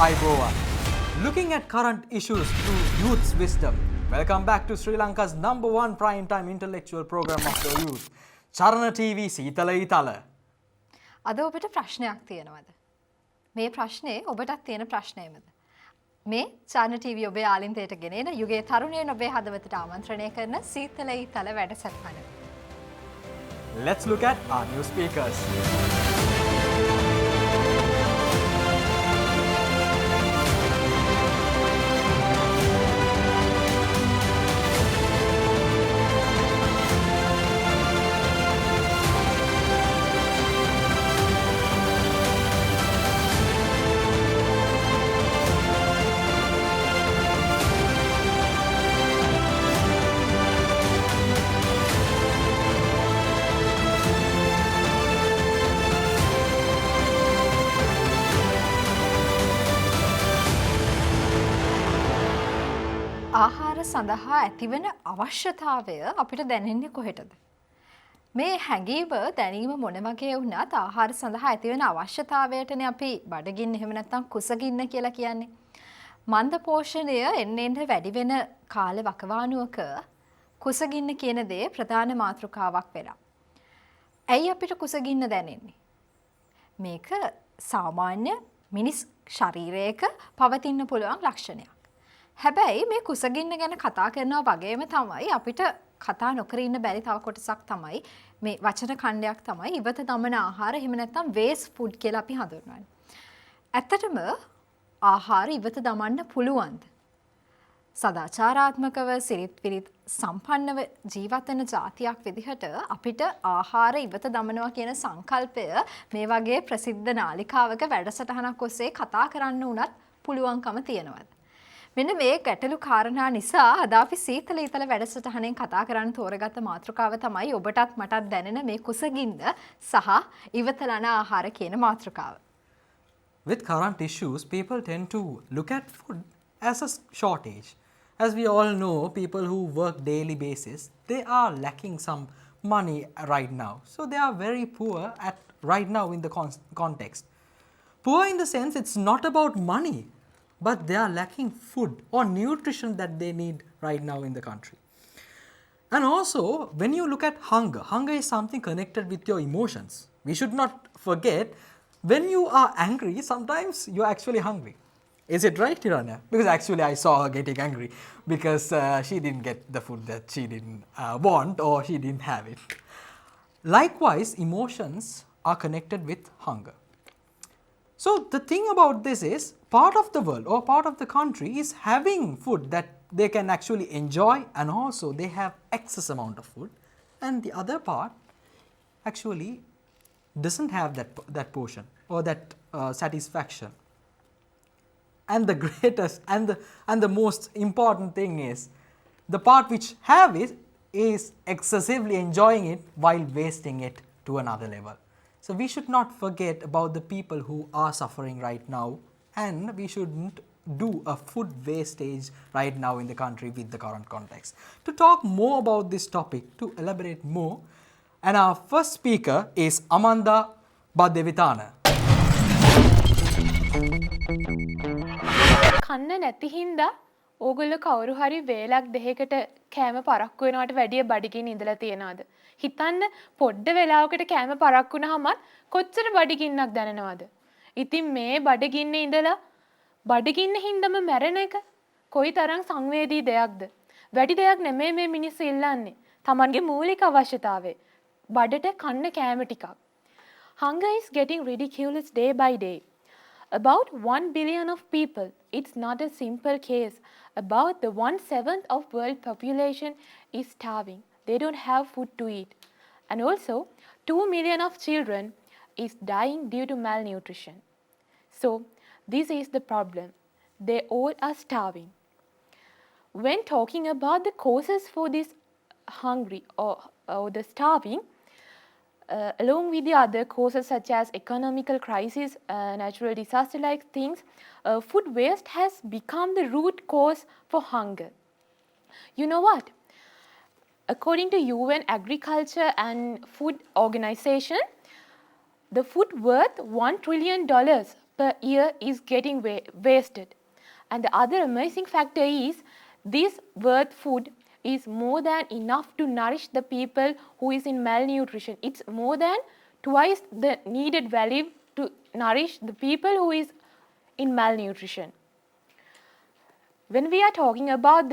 Aibowan. Looking at current issues through youth's wisdom. Welcome back to Sri Lanka's #1 prime-time intellectual program of the youth. Charana TV Seethala Eethala. අද ඔබට ප්‍රශ්නයක් තියෙනවද? මේ ප්‍රශ්නේ ඔබටත් තියෙන ප්‍රශ්නයමද? මේ චාරණ ටීවී ඔබේ ආලින්දයට ගෙනෙන යුගයේ තරුණයන් ඔබේ හදවතට ආමන්ත්‍රණය කරන සීතල ඊතල වැඩසටහන. Let's look at our new speakers. ආහාර සඳහා ඇතිවන අවශ්‍යතාවය අපිට දැනෙන්නේ කොහෙටද? මේ හැඟීම දැනීම මොන වගේ වුණත් ආහාර සඳහා ඇතිවන අවශ්‍යතාවයටනේ අපි බඩගින්න එහෙම නැත්නම් කුසගින්න කියලා කියන්නේ. මන්ද පෝෂණය එන්න වැඩි වෙන කාල වකවානුවක කුසගින්න කියන දේ ප්‍රධාන මාතෘකාවක් වෙලා. ඇයි අපිට කුසගින්න දැනෙන්නේ? මේක සාමාන්‍ය මිනිස් ශරීරයක පවතින්න පුළුවන් ලක්ෂණයක්. හැබැයි මේ කුසගින්න ගැන කතා කරනවා වගේම තමයි අපිට කතා නොකර ඉන්න බැරි තව කොටසක් තමයි මේ වචන ඛණ්ඩයක් තමයි ඉවත දමන ආහාර එහෙම නැත්නම් වේස්ට් ෆුඩ් කියලා අපි හඳුන්වන්නේ. ඇත්තටම ආහාර ඉවත දමන්න පුළුවන්ද? සදාචාරාත්මකව සිරිත් විරිත් සම්පන්නව ජීවත් වෙන ජාතියක් විදිහට අපිට ආහාර ඉවත දමනවා කියන සංකල්පය මේ වගේ ප්‍රසිද්ධ නාලිකාවක වැඩසටහනක් ඔස්සේ කතා කරන්න උනත් පුළුවන්කම තියෙනවද? මෙන්න මේ ගැටලු කාරණා නිසා අද අපි සීතල ඊතල වැඩසටහනෙන් කතා කරන්න තෝරගත්ත මාතෘකාව තමයි ඔබටත් මටත් දැනෙන මේ කුසගින්න සහ ඉවතලන ආහාර කියන මාතෘකාව. With current issues, people tend to look at food as a shortage. As we all know, people who work daily basis, they are lacking some money right now. So they are very poor at right now in the context. Poor in the sense it's not about money, but they are lacking food or nutrition that they need right now in the country. And also, when you look at hunger, hunger is something connected with your emotions. We should not forget, when you are angry, sometimes you are actually hungry. Is it right, Tirana? Because actually I saw her getting angry because she didn't get the food that she didn't want or she didn't have it. Likewise, emotions are connected with hunger. So the thing about this is, part of the world or part of the country is having food that they can actually enjoy, and also they have excess amount of food, and the other part actually doesn't have that portion or that satisfaction. And the greatest and the most important thing is, the part which have it is excessively enjoying it while wasting it to another level. So we should not forget about the people who are suffering right now, and we shouldn't do a food wastage right now in the country with the current context. To talk more about this topic, to elaborate more, and our first speaker is Amanda Badevitana. කන්න නැති හින්දා ඕගොල්ලෝ කවුරු හරි වේලක් දෙකකට කෑම පරක්කු වෙනවට වැඩිය බඩගින්න ඉඳලා තියනවාද? හිතන්න පොඩ්ඩ වෙලාවකට කෑම පරක්කු වුණාමත් කොච්චර බඩගින්නක් දැනෙනවද? ඉතින් මේ බඩගින්නේ ඉඳලා බඩගින්න හින්දාම මැරෙන එක කොයිතරම් සංවේදී දෙයක්ද? වැඩි දෙයක් නෙමෙයි මේ මිනිස්සු ඉල්ලන්නේ. Tamange මූලික අවශ්‍යතාවය බඩට කන්න කෑම ටිකක්. Hunger is getting ridiculous day by day. About 1 billion of people, it's not a simple case. About the 1/7 of world population is starving. They don't have food to eat. And also, 2 million of children is dying due to malnutrition. So, this is the problem. They all are starving. When talking about the causes for this hungry or the starving, along with the other causes such as economical crisis, natural disaster like things, food waste has become the root cause for hunger. You know what? According to UN Agriculture and Food Organization, the food worth $1 trillion per year is getting wasted. And the other amazing factor is this worth food is more than enough to nourish the people who is in malnutrition. It's more than twice the needed value to nourish the people who is in malnutrition. When we are talking about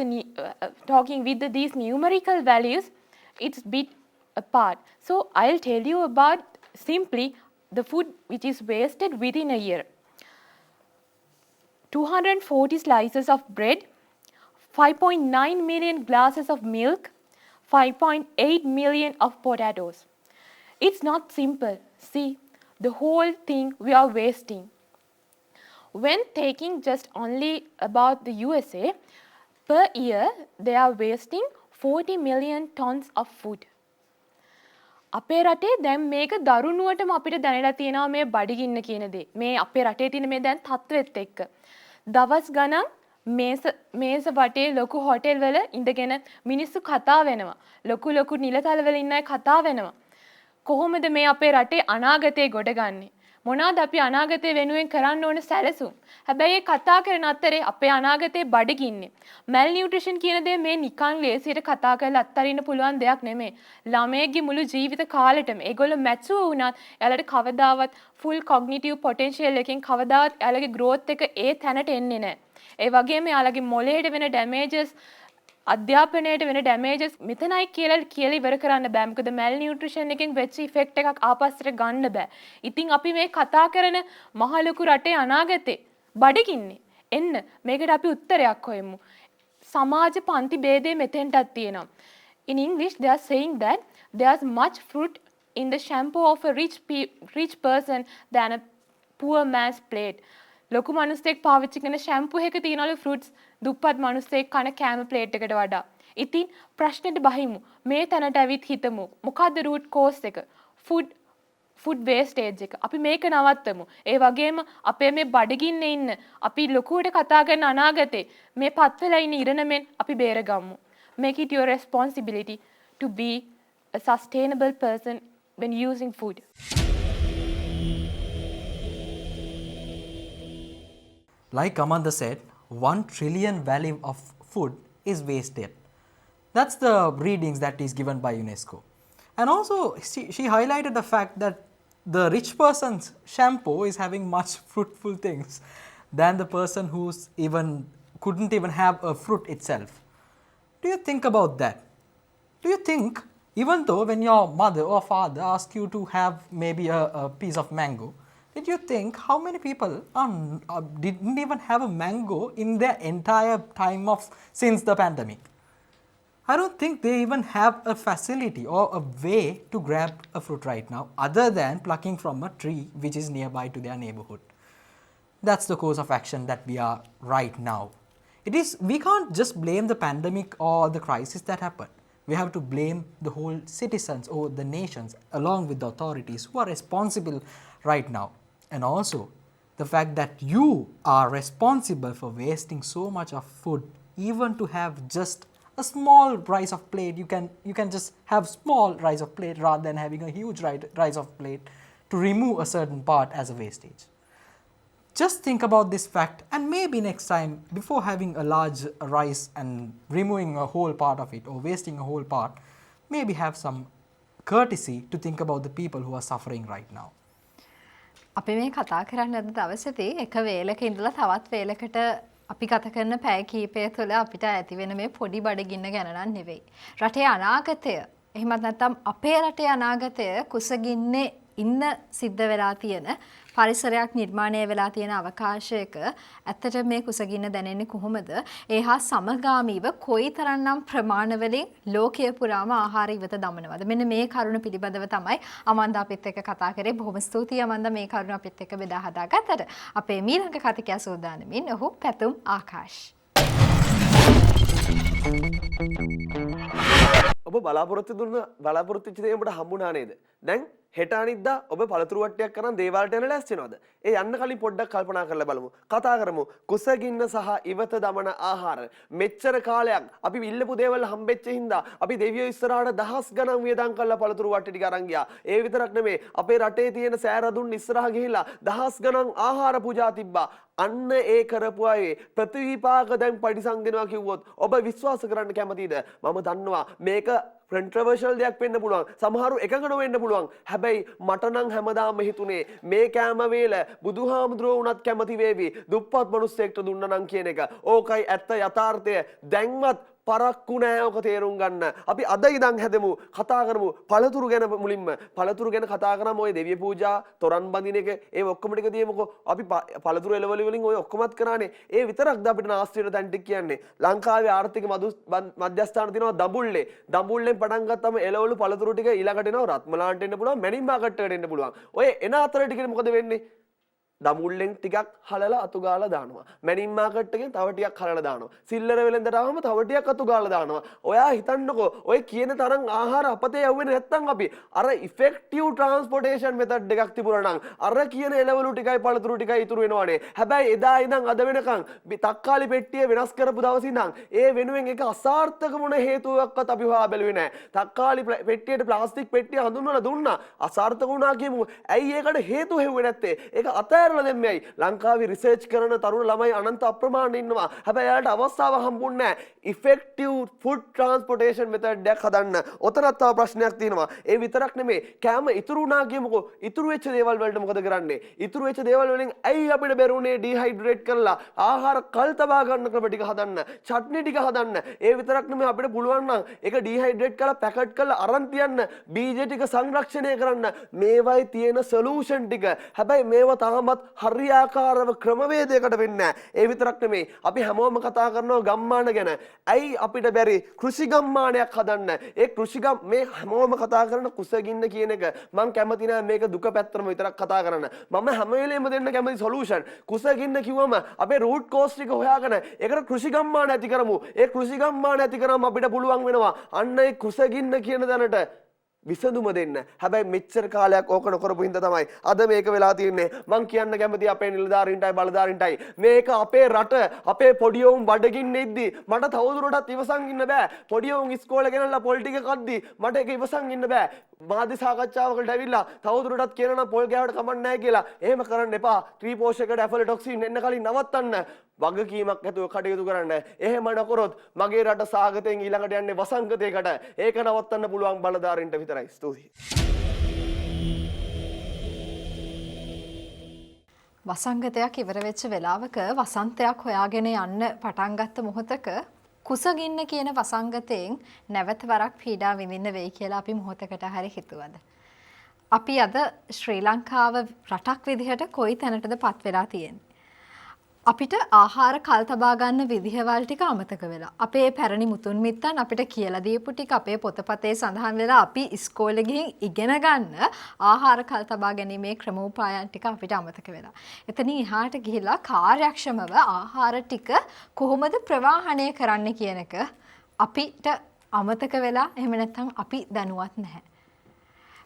talking with these numerical values, it's bit apart. So I'll tell you about simply the food which is wasted within a year. 240 slices of bread, 5.9 million glasses of milk, 5.8 million of potatoes. It's not simple. See, the whole thing we are wasting. When taking just only about the USA, per year they are wasting 40 million tons of food. අපේ රටේ දැන් මේක දරුණුවටම අපිට දැනලා තියෙනවා මේ බඩගින්න කියන දේ. මේ අපේ රටේ තියෙන මේ දැන් තත්ත්වෙත් එක්ක. දවස් ගණන් මේස වටේ ලොකු හොටෙල් වල ඉඳගෙන මිනිස්සු කතා වෙනවා. ලොකු නිලතල වල ඉන්න අය කතා වෙනවා. කොහොමද මේ අපේ රටේ අනාගතේ ගොඩගන්නේ? මොනවාද අපි අනාගතේ වෙනුවෙන් කරන්න ඕන සැලසුම්? හැබැයි ඒ කතා කරන අතරේ අපේ අනාගතේ බඩගින්නේ. මැල් නියුට්‍රිෂන් කියන දේ මේ නිකන් ලේසියට කතා කරලා අත්හරින්න පුළුවන් දෙයක් නෙමෙයි. ළමයෙක්ගේ මුළු ජීවිත කාලෙටම ඒගොල්ලෝ මැචුවර් වුණත් එයාලට කවදාවත් full cognitive potential එකෙන් කවදාවත් එයාලගේ growth එක ඒ තැනට එන්නේ නැහැ. ඒ වගේම එයාලගේ මොළයට වෙන damages අධ්‍යාපනයට වෙන damages මෙතනයි කියලා ඉවර කරන්න බෑ. මොකද මැල් නියුට්‍රිෂන් එකෙන් වෙච්ච ඉෆෙක්ට් එකක් ආපස්සට ගන්න බෑ. ඉතින් අපි මේ කතා කරන මහ ලොකු රටේ අනාගතේ බඩගින්නේ. එන්න මේකට අපි උත්තරයක් හොයමු. සමාජ පන්ති ભેදේ මෙතෙන්ටත් තියෙනවා. In English they are saying that there's much fruit in the shampoo of a rich person than a poor man's plate. ලොකු මිනිස්සෙක් පාවිච්චි කරන ෂැම්පූ එකක තියෙනවලු ෆෘට්ස් දුප්පත් මිනිස්සෙක් කන කෑම ප්ලේට් එකට වඩා. ඉතින් ප්‍රශ්නෙට බහිමු. මේ තැනට ඇවිත් හිතමු. මොකද්ද රූට් කෝස් එක? ෆුඩ් වේස්ටේජ් එක. අපි මේක නවත්තමු. ඒ වගේම අපේ මේ බඩගින්නේ ඉන්න අපි ලොකුවට කතා කරන අනාගතේ මේ පත් වෙලා ඉන්න ඉරණමෙන් අපි බේරගමු. Make it your responsibility to be a sustainable person when using food. Like Amanda said, 1 trillion value of food is wasted. That's the readings that is given by UNESCO. And also she highlighted the fact that the rich person's shampoo is having much fruitful things than the person who's couldn't even have a fruit itself. Do you think about that? Do you think even though when your mother or father ask you to have maybe a piece of mango, did you think how many people didn't even have a mango in their entire time since the pandemic? I don't think they even have a facility or a way to grab a fruit right now other than plucking from a tree which is nearby to their neighborhood. That's the course of action that we are right now. We can't just blame the pandemic or the crisis that happened. We have to blame the whole citizens or the nations along with the authorities who are responsible right now. And also the fact that you are responsible for wasting so much of food, even to have just a small rice of plate, you can just have small rice of plate rather than having a huge rice of plate to remove a certain part as a wastage. Just think about this fact, and maybe next time before having a large rice and removing a whole part of it or wasting a whole part, maybe have some courtesy to think about the people who are suffering right now. අපි මේ කතා කරන්න අද දවසේදී එක වේලක ඉඳලා තවත් වේලකට අපි ගත කරන පැය කීපය තුළ අපිට ඇති වෙන මේ පොඩි බඩගින්න ගැන නම් නෙවෙයි. රටේ අනාගතය එහෙමත් නැත්නම් අපේ රටේ අනාගතය කුසගින්නේ ඉන්න සිද්ධ වෙලා තියෙන පරිසරයක් නිර්මාණය වෙලා තියෙන අවකාශයක ඇත්තට මේ කුසගින්න දැනෙන්නේ කොහොමද? ඒ හා සමගාමීව කොයිතරම්නම් ප්‍රමාණවලින් ලෝකයේ පුරාම ආහාර ඉවත දමනවද? මෙන්න මේ කරුණ පිළිබඳව තමයි අමන්දා අපිත් එක්ක කතා කරේ. බොහොම ස්තුතියි අමන්දා මේ කරුණ අපිත් එක්ක බෙදා හදාගත්තට. අපේ මීළඟ කතිකයා සූදානමින් ඔහු පැතුම් ආකාශ්. ඔබ බලාපොරොත්තු වෙච්ච දේ ඔබට හම්බුණා නේද? දැන් හෙට අනිද්දා ඔබ පළතුරු වට්ටියක් කරන් දේවාලට යන ලෑස්ති වෙනවද? ඒ යන්න කලින් පොඩ්ඩක් කල්පනා කරලා බලමු. කතා කරමු කුසගින්න සහ ඉවත දමන ආහාර. මෙච්චර කාලයක් අපි ඉල්ලපු දේවල් හම්බෙච්ච හින්දා අපි දෙවියෝ ඉස්සරහට දහස් ගණන් වියදම් කරලා පළතුරු වට්ටි ටික අරන් ගියා. ඒ විතරක් නෙමෙයි අපේ රටේ තියෙන සෑරදුන් ඉස්සරහ ගිහිලා දහස් ගණන් ආහාර පූජා තිබ්බා. අන්න ඒ කරපු අය ප්‍රතිවිපාක දැන් පරිසං දෙනවා කිව්වොත් ඔබ විශ්වාස කරන්න කැමතිද? මම දන්නවා මේක controversial දෙයක් වෙන්න පුළුවන්. සමහරු එකඟ නොවෙන්න පුළුවන්. හැබැයි මට නම් හැමදාම හිතුනේ මේ කෑම වේල බුදුහාමුදුරුවෝ උනත් කැමති වේවි. දුප්පත් මිනිස්සෙක්ට දුන්නා නම් කියන එක. ඕකයි ඇත්ත යථාර්ථය. දැන්වත් පරක්කු නෑ ඔක තේරුම් ගන්න. අපි අද ඉඳන් හැදමු කතා කරමු පළතුරු ගැන මුලින්ම. පළතුරු ගැන කතා කරාම ඔය දෙවිය පූජා, තොරන් බඳින එක, ඒ ඔක්කොම ටික දියමුකෝ. අපි පළතුරු එළවලු වලින් ඔය ඔක්කොමත් කරානේ. ඒ විතරක්ද අපිට නාස්ති වෙන තැන් ටික කියන්නේ. ලංකාවේ ආර්ථික මධ්‍යස්ථාන තියෙනවා දඹුල්ලේ. දඹුල්ලෙන් පටන් ගත්තම එළවලු පළතුරු ටික ඊළඟට එනවා රත්මලාන්ට එන්න පුළුවන්, මැණික් මාකට් එකට එන්න පුළුවන්. ඔය එන අතර ටිකේ මොකද වෙන්නේ? දඹුල්ලෙන් ටිකක් හලලා අතු ගාලා දානවා. මැණික් මාකට් එකෙන් තව ටිකක් හලලා දානවා. සිල්ලර වෙලෙන්දට ආවම තව ටිකක් අතු ගාලා දානවා. ඔයා හිතන්නකෝ ඔය කියන තරම් ආහාර අපතේ යවෙන්නේ නැත්තම් අපි අර ඉෆෙක්ටිව් ට්‍රාන්ස්පෝර්ටේෂන් මෙතඩ් එකක් තිබුණා නම් අර කියන එළවලු ටිකයි පළතුරු ටිකයි ඉතුරු වෙනවනේ. හැබැයි එදා ඉඳන් අද වෙනකන් තක්කාලි පෙට්ටිය වෙනස් කරපු දවසේ ඉඳන් ඒ වෙනුවෙන් එක අසාර්ථක මොන හේතුවක්වත් අපි හොයා බැලුවේ නැහැ. තක්කාලි පෙට්ටියට ප්ලාස්ටික් පෙට්ටිය හඳුන්වලා දුන්නා. අසාර්ථක වුණා කියමු. ඇයි ඒකට හේතු හෙව්වේ නැත්තේ? ඒක දෙන්නයි ලංකාවේ රිසර්ච් කරන තරුණ ළමයි අනන්ත අප්‍රමාණ ඉන්නවා. හැබැයි එයාලට අවස්ථාව හම්බුන්නේ නැහැ. ඉෆෙක්ටිව් ෆුඩ් ට්‍රාන්ස්පෝර්ටේෂන් මෙතඩ් එකක් හදන්න. ඔතනත් තව ප්‍රශ්නයක් තියෙනවා. ඒ විතරක් නෙමෙයි කෑම ඉතුරු වුණා කියමුකෝ. ඉතුරු වෙච්ච දේවල් වලට මොකද කරන්නේ? ඉතුරු වෙච්ච දේවල් වලින් ඇයි අපිට බැරුනේ ඩිහයිඩ්‍රේට් කරලා ආහාර කල් තබා ගන්න ක්‍රම ටික හදන්න. චට්නි ටික හදන්න. ඒ විතරක් නෙමෙයි අපිට පුළුවන් නම් ඒක ඩිහයිඩ්‍රේට් කරලා පැකට් කරලා අරන් තියන්න. බීජ ටික සංරක්ෂණය කරන්න. මේවයි තියෙන සොලියුෂන් ටික. හැබැයි මේවා තාමත් හරියාකාරව ක්‍රමවේදයකට වෙන්නේ නැහැ. ඒ විතරක් නෙමෙයි අපි හැමෝම කතා කරනවා ගම්මාන ගැන. ඇයි අපිට බැරි කෘෂි ගම්මානයක් හදන්න? ඒ කෘෂිගම් මේ හැමෝම කතා කරන කුසගින්න කියන එක මම කැමති නෑ මේක දුක පැත්තම විතරක් කතා කරන්න. මම හැම වෙලේම දෙන්න කැමති සොලියුෂන්. කුසගින්න කිව්වම අපේ රූට් කෝස් ටික හොයාගෙන ඒකට කෘෂි ගම්මාන ඇති කරමු. ඒ කෘෂි ගම්මාන ඇති කරාම අපිට පුළුවන් වෙනවා අන්න ඒ කුසගින්න කියන දැනට විසඳුම දෙන්න. හැබැයි මෙච්චර කාලයක් ඕක නොකරපු හින්දා තමයි අද මේක වෙලා තියෙන්නේ. මං කියන්න කැමති අපේ නිලධාරීන්ටයි බලධාරීන්ටයි මේක අපේ රට අපේ පොඩි උන් බඩගින්නේ ඉද්දි මට තවදුරටත් ඉවසන් ඉන්න බෑ. පොඩි උන් ඉස්කෝලේ ගෙනල්ලා පොල් ටික කද්දි මට ඒක ඉවසන් ඉන්න බෑ. මාධ්‍ය සාකච්ඡාවකට ඇවිල්ලා තවදුරටත් කියනවා නම් පොල් ගෑවට කමක් නැහැ කියලා. එහෙම කරන්න එපා. ට්‍රී පෝෂකයට ඇෆලටොක්සින් එන්න කලින් නවත්තන්න. වගකීමක් ඇතුව කටයුතු කරන්න. එහෙම නොකරොත් මගේ රට සාගතයෙන් ඊළඟට යන්නේ වසංගතයකට. ඒක නවත්තන්න පුළුවන් බලධාරීන්ට විතරයි. ස්තුතියි. වසංගතයක් ඉවර වෙච්ච වෙලාවක වසන්තයක් හොයාගෙන යන්න පටන් ගත්ත මොහොතක කුසගින්න කියන වසංගතයෙන් නැවත වරක් පීඩා විඳින්න වෙයි කියලා අපි මොහොතකට හරි හිතුවද? අපි අද ශ්‍රී ලංකාව රටක් විදිහට කොයි තැනටද පත් වෙලා තියෙන්නේ? අපිට ආහාර කල් තබා ගන්න විදිහවල් ටික අමතක වෙලා. අපේ පැරණි මුතුන් මිත්තන් අපිට කියලා දීපු ටික අපේ පොතපතේ සඳහන් වෙලා අපි ඉස්කෝලේ ගිහින් ඉගෙන ගන්න ආහාර කල් තබා ගැනීමේ ක්‍රමෝපායන් ටික අපිට අමතක වෙලා. එතනින් එහාට ගිහිලා කාර්යක්ෂමව ආහාර ටික කොහොමද ප්‍රවාහණය කරන්න කියන එක අපිට අමතක වෙලා එහෙම නැත්නම් අපි දැනුවත් නැහැ.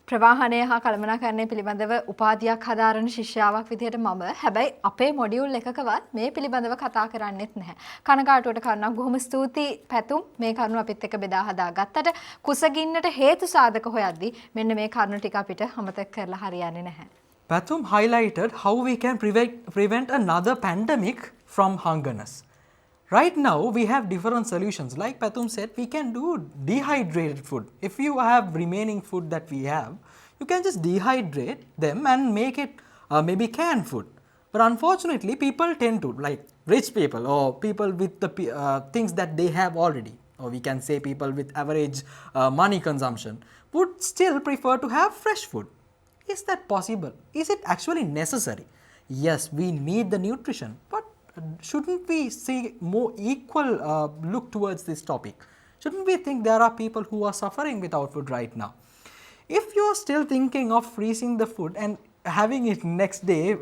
ප්‍රවාහනය හා කළමනාකරණය පිළිබඳව උපාධියක් හදාරන ශිෂ්‍යාවක් විදිහට මම හැබැයි අපේ මොඩියුල් එකකවත් මේ පිළිබඳව කතා කරන්නෙත් නැහැ. කනගාටුවට කරුණක් බොහොම ස්තුතියි පැතුම් මේ කරුණ අපිත් එක්ක බෙදා හදා ගත්තට කුසගින්නට හේතු සාධක හොයද්දී මෙන්න මේ කරුණ ටික අපිට අමතක කරලා හරියන්නේ නැහැ. Pathum highlighted how we can prevent another pandemic from hungerness. Right now, we have different solutions. Like Pathum said, we can do dehydrated food. If you have remaining food that we have, you can just dehydrate them and make it maybe canned food. But unfortunately, people tend to, like rich people or people with the things that they have already, or we can say people with average money consumption, would still prefer to have fresh food. Is that possible? Is it actually necessary? Yes, we need the nutrition, but shouldn't we see more equal look towards this topic? Shouldn't we think there are people who are suffering without food right now? If you are still thinking of freezing the food and having it next day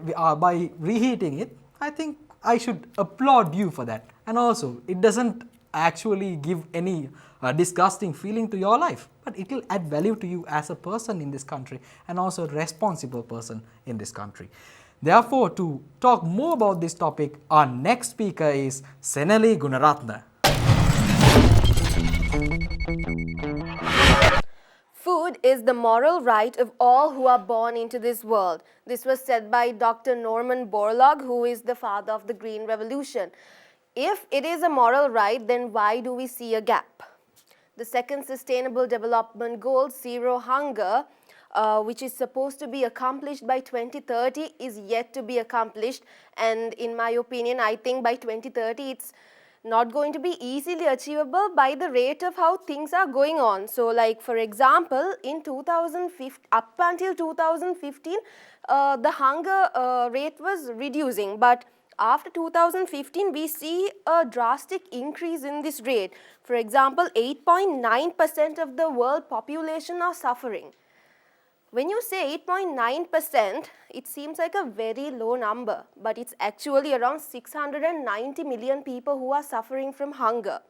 by reheating it, I think I should applaud you for that. And also, it doesn't actually give any disgusting feeling to your life, but it will add value to you as a person in this country and also a responsible person in this country. Therefore, to talk more about this topic, our next speaker is Senali Gunaratna. Food is the moral right of all who are born into this world. This was said by Dr. Norman Borlaug, who is the father of the Green Revolution. If it is a moral right, then why do we see a gap? The second Sustainable Development Goal, Zero Hunger, which is supposed to be accomplished by 2030, is yet to be accomplished. And in my opinion, I think by 2030, it's not going to be easily achievable by the rate of how things are going on. So like for example, in 2015, up until 2015, the hunger rate was reducing, but after 2015, we see a drastic increase in this rate. For example, 8.9% of the world population are suffering. When you say 8.9%, it seems like a very low number, but it's actually around 690 million people who are suffering from hunger.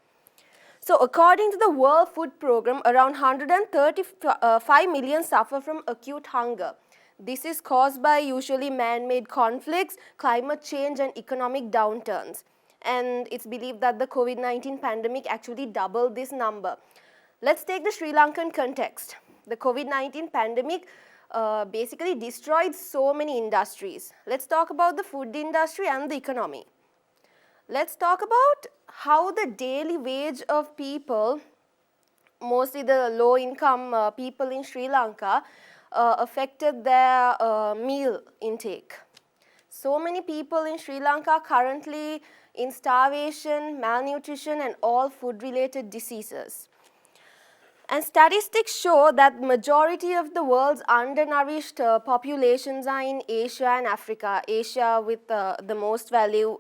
So according to the World Food Programme, around 135 million suffer from acute hunger. This is caused by usually man-made conflicts, climate change and economic downturns. And it's believed that the COVID-19 pandemic actually doubled this number. Let's take the Sri Lankan context. The COVID-19 pandemic basically destroyed so many industries. Let's talk about the food industry and the economy. Let's talk about how the daily wage of people, mostly the low-income people in Sri Lanka, affected their meal intake. So many people in Sri Lanka are currently in starvation, malnutrition and all food-related diseases. And statistics show that majority of the world's undernourished populations are in Asia and Africa. Asia with the most value,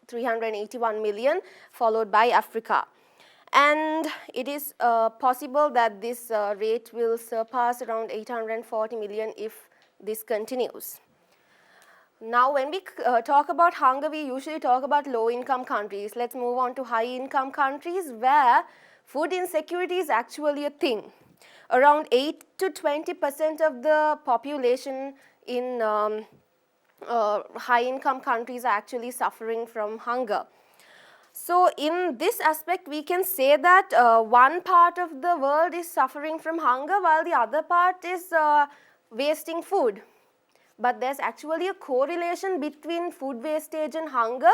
381 million, followed by Africa. And it is possible that this rate will surpass around 840 million if this continues. Now, when we talk about hunger, we usually talk about low-income countries. Let's move on to high-income countries where food insecurity is actually a thing. Around 8 to 20% of the population in high-income countries are actually suffering from hunger. So in this aspect, we can say that one part of the world is suffering from hunger while the other part is wasting food. But there's actually a correlation between food wastage and hunger,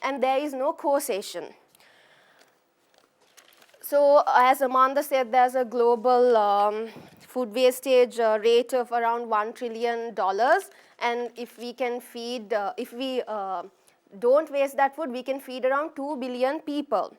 and there is no causation. So as Amanda said, there's a global food wastage rate of around $1 trillion, and if we can feed, if we don't waste that food, we can feed around 2 billion people.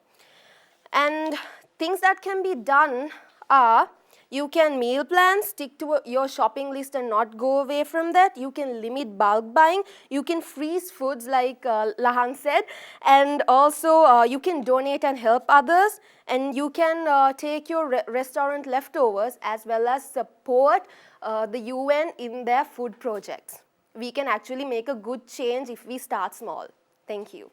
And things that can be done are, you can meal plan, stick to your shopping list and not go away from that. You can limit bulk buying. You can freeze foods like Lahan said. And also you can donate and help others. And you can take your restaurant leftovers as well as support the UN in their food projects. We can actually make a good change if we start small. Thank you.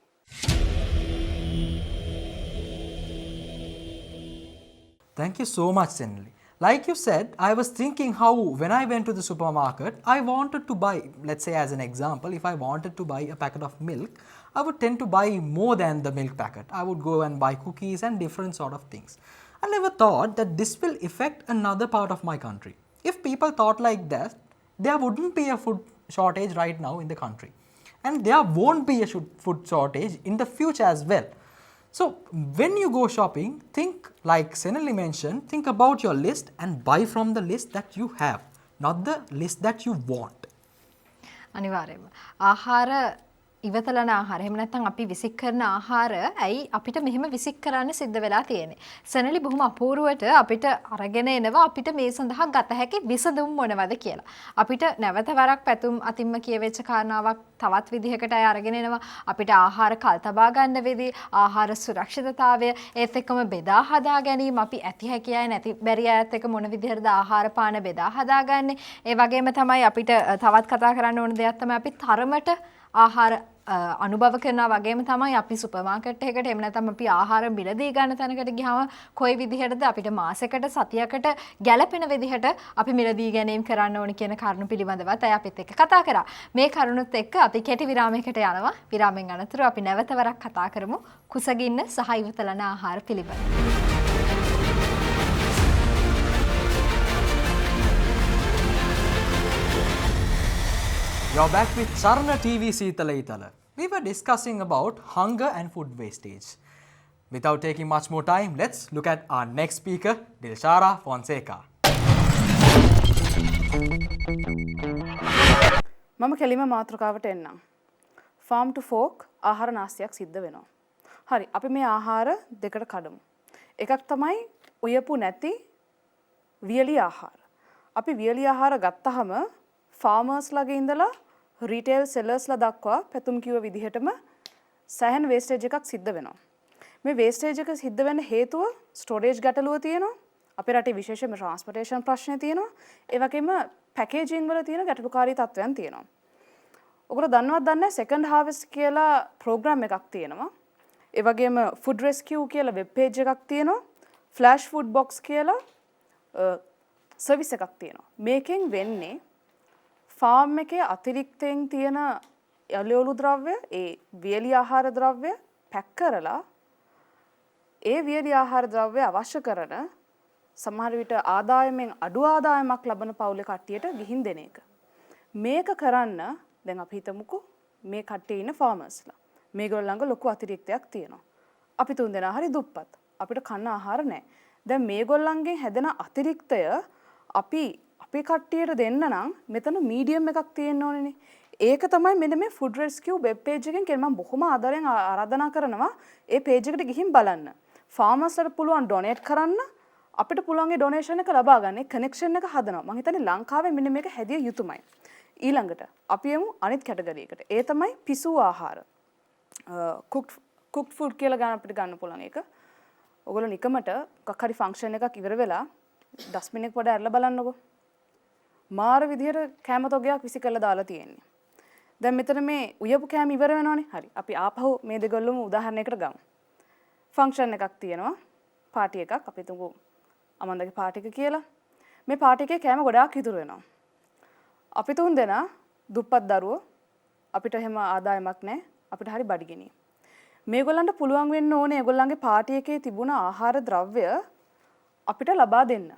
Thank you so much, Senali. Like you said, I was thinking how when I went to the supermarket, I wanted to buy, let's say as an example, if I wanted to buy a packet of milk, I would tend to buy more than the milk packet. I would go and buy cookies and different sort of things. I never thought that this will affect another part of my country. If people thought like that, there wouldn't be a food shortage right now in the country. And there won't be a food shortage in the future as well. So when you go shopping, think like Senali mentioned, think about your list and buy from the list that you have, not the list that you want. අනිවාර්යයෙන්ම ආහාර ඉවතලන ආහාර එහෙම නැත්නම් අපි විසික් කරන ආහාර ඇයි අපිට මෙහෙම විසික් කරන්න සිද්ධ වෙලා තියෙන්නේ. සෙනලි බොහොම අපූර්වට අපිට අරගෙන එනවා අපිට මේ සඳහා ගත හැකි විසඳුම් මොනවද කියලා. අපිට නැවත වරක් පැතුම් අතින්ම කියවෙච්ච කාරණාවක් තවත් විදිහකට අය අරගෙන එනවා. අපිට ආහාර කල් තබා ගන්න වෙදී ආහාර සුරක්ෂිතතාවය ඒත් එක්කම බෙදා හදා ගැනීම අපි ඇති හැකි අය නැති බැරි අයත් එක්ක මොන විදිහටද ආහාර පාන බෙදා හදාගන්නේ. ඒ වගේම තමයි අපිට තවත් කතා කරන්න ඕන දෙයක් තමයි අපි තරමට ආහාර අනුභව කරනවා වගේම තමයි අපි සුපර් මාකට් එකකට එහෙම නැත්නම් අපි ආහාර මිලදී ගන්න තැනකට ගියාම කොයි විදිහටද අපිට මාසයකට සතියකට ගැළපෙන විදිහට අපි මිලදී ගැනීම කරන්න ඕන කියන කරුණු පිළිබඳවත් අය අපිත් එක්ක කතා කරා. මේ කරුණුත් එක්ක අපි කෙටි විරාමයකට යනවා. විරාමයෙන් අනතුරු අපි නැවත වරක් කතා කරමු කුසගින්න සහ ඉවතලන ආහාර පිළිබඳව. You're back with Charana TV Seethala Eethala. We were discussing about hunger and food wastage. Without taking much more time, let's look at our next speaker, Charana Fonseca. මම කෙලිම මාතෘකාවට එන්නම්. farm to fork ආහාර නාස්තියක් සිද්ධ වෙනවා. හරි අපි මේ ආහාර දෙකට කඩමු. එකක් තමයි උයපු නැති වියලි ආහාර. අපි වියලි ආහාර ගත්තහම farmers ලගේ ඉඳලා retail sellers ලා දක්වා පැතුම් කිව්ව විදිහටම සෑහෙන wastage එකක් සිද්ධ වෙනවා. මේ wastage එක සිද්ධ වෙන්න හේතුව storage ගැටලුව තියෙනවා. අපේ රටේ විශේෂයෙන්ම transportation ප්‍රශ්නේ තියෙනවා. ඒ වගේම packaging වල තියෙන ගැටලුකාරී තත්ත්වයන් තියෙනවා. ඔයගොල්ලෝ දන්නවද දන්නේ second harvest කියලා program එකක් තියෙනවා. ඒ වගේම food rescue කියලා web page එකක් තියෙනවා. flash food box කියලා service එකක් තියෙනවා. මේකෙන් වෙන්නේ ෆාම් එකේ අතිරික්තයෙන් තියෙන යලි ද්‍රව්‍ය ඒ වියලි ආහාර ද්‍රව්‍ය පැක් කරලා ඒ වියලි ආහාර ද්‍රව්‍ය අවශ්‍ය කරන සමහර විට ආදායමෙන් අඩු ආදායමක් ලබන පවුලේ කට්ටියට ගිහින් දෙන එක. මේක කරන්න දැන් අපි හිතමුකෝ මේ කට්ටිය ඉන්න ෆාමර්ස්ලා. මේගොල්ලෝ ළඟ ලොකු අතිරික්තයක් තියෙනවා. අපි තුන්දෙනා හරි දුප්පත්. අපිට කන්න ආහාර නැහැ. දැන් මේගොල්ලන්ගෙන් හැදෙන අතිරික්තය අපි කට්ටියට දෙන්න නම් මෙතන මීඩියම් එකක් තියෙන්න ඕනේනේ. ඒක තමයි මෙන්න මේ food rescue web page එකෙන් කියලා මම බොහොම ආදරෙන් ආරාධනා කරනවා ඒ page එකට ගිහින් බලන්න. farmers වලට පුළුවන් donate කරන්න අපිට පුළුවන් ඒ donation එක ලබා ගන්න. connection එක හදනවා. මම හිතන්නේ ලංකාවේ මෙන්න මේක හැදිය යුතුමයි. ඊළඟට අපි යමු අනිත් කැටගරි එකට. ඒ තමයි පිසු ආහාර. cooked food කියලා ගන්න අපිට ගන්න පුළුවන් ඒක. ඔයගොල්ලෝ නිකමට මොකක් හරි function එකක් ඉවර වෙලා dustbin එක පොඩ ඇරලා බලන්නකෝ. මාර විදිහට කැම තොගයක් විසි කරලා දාලා තියෙන්නේ. දැන් මෙතන මේ උයපු කැම ඉවර වෙනවනේ. හරි. අපි ආපහු මේ දෙගොල්ලොම උදාහරණයකට ගමු. ෆන්ක්ෂන් එකක් තියෙනවා. පාටි එකක්. අපි තුමු අමන්දගේ පාටි එක කියලා. මේ පාටි එකේ කැම ගොඩාක් ඉතුරු වෙනවා. අපි තුන් දෙනා දුප්පත් දරුවෝ අපිට එහෙම ආදායමක් නැහැ. අපිට හරි බඩගිනි. මේගොල්ලන්ට පුළුවන් වෙන්න ඕනේ ඒගොල්ලන්ගේ පාටි එකේ තිබුණ ආහාර ද්‍රව්‍ය අපිට ලබා දෙන්න.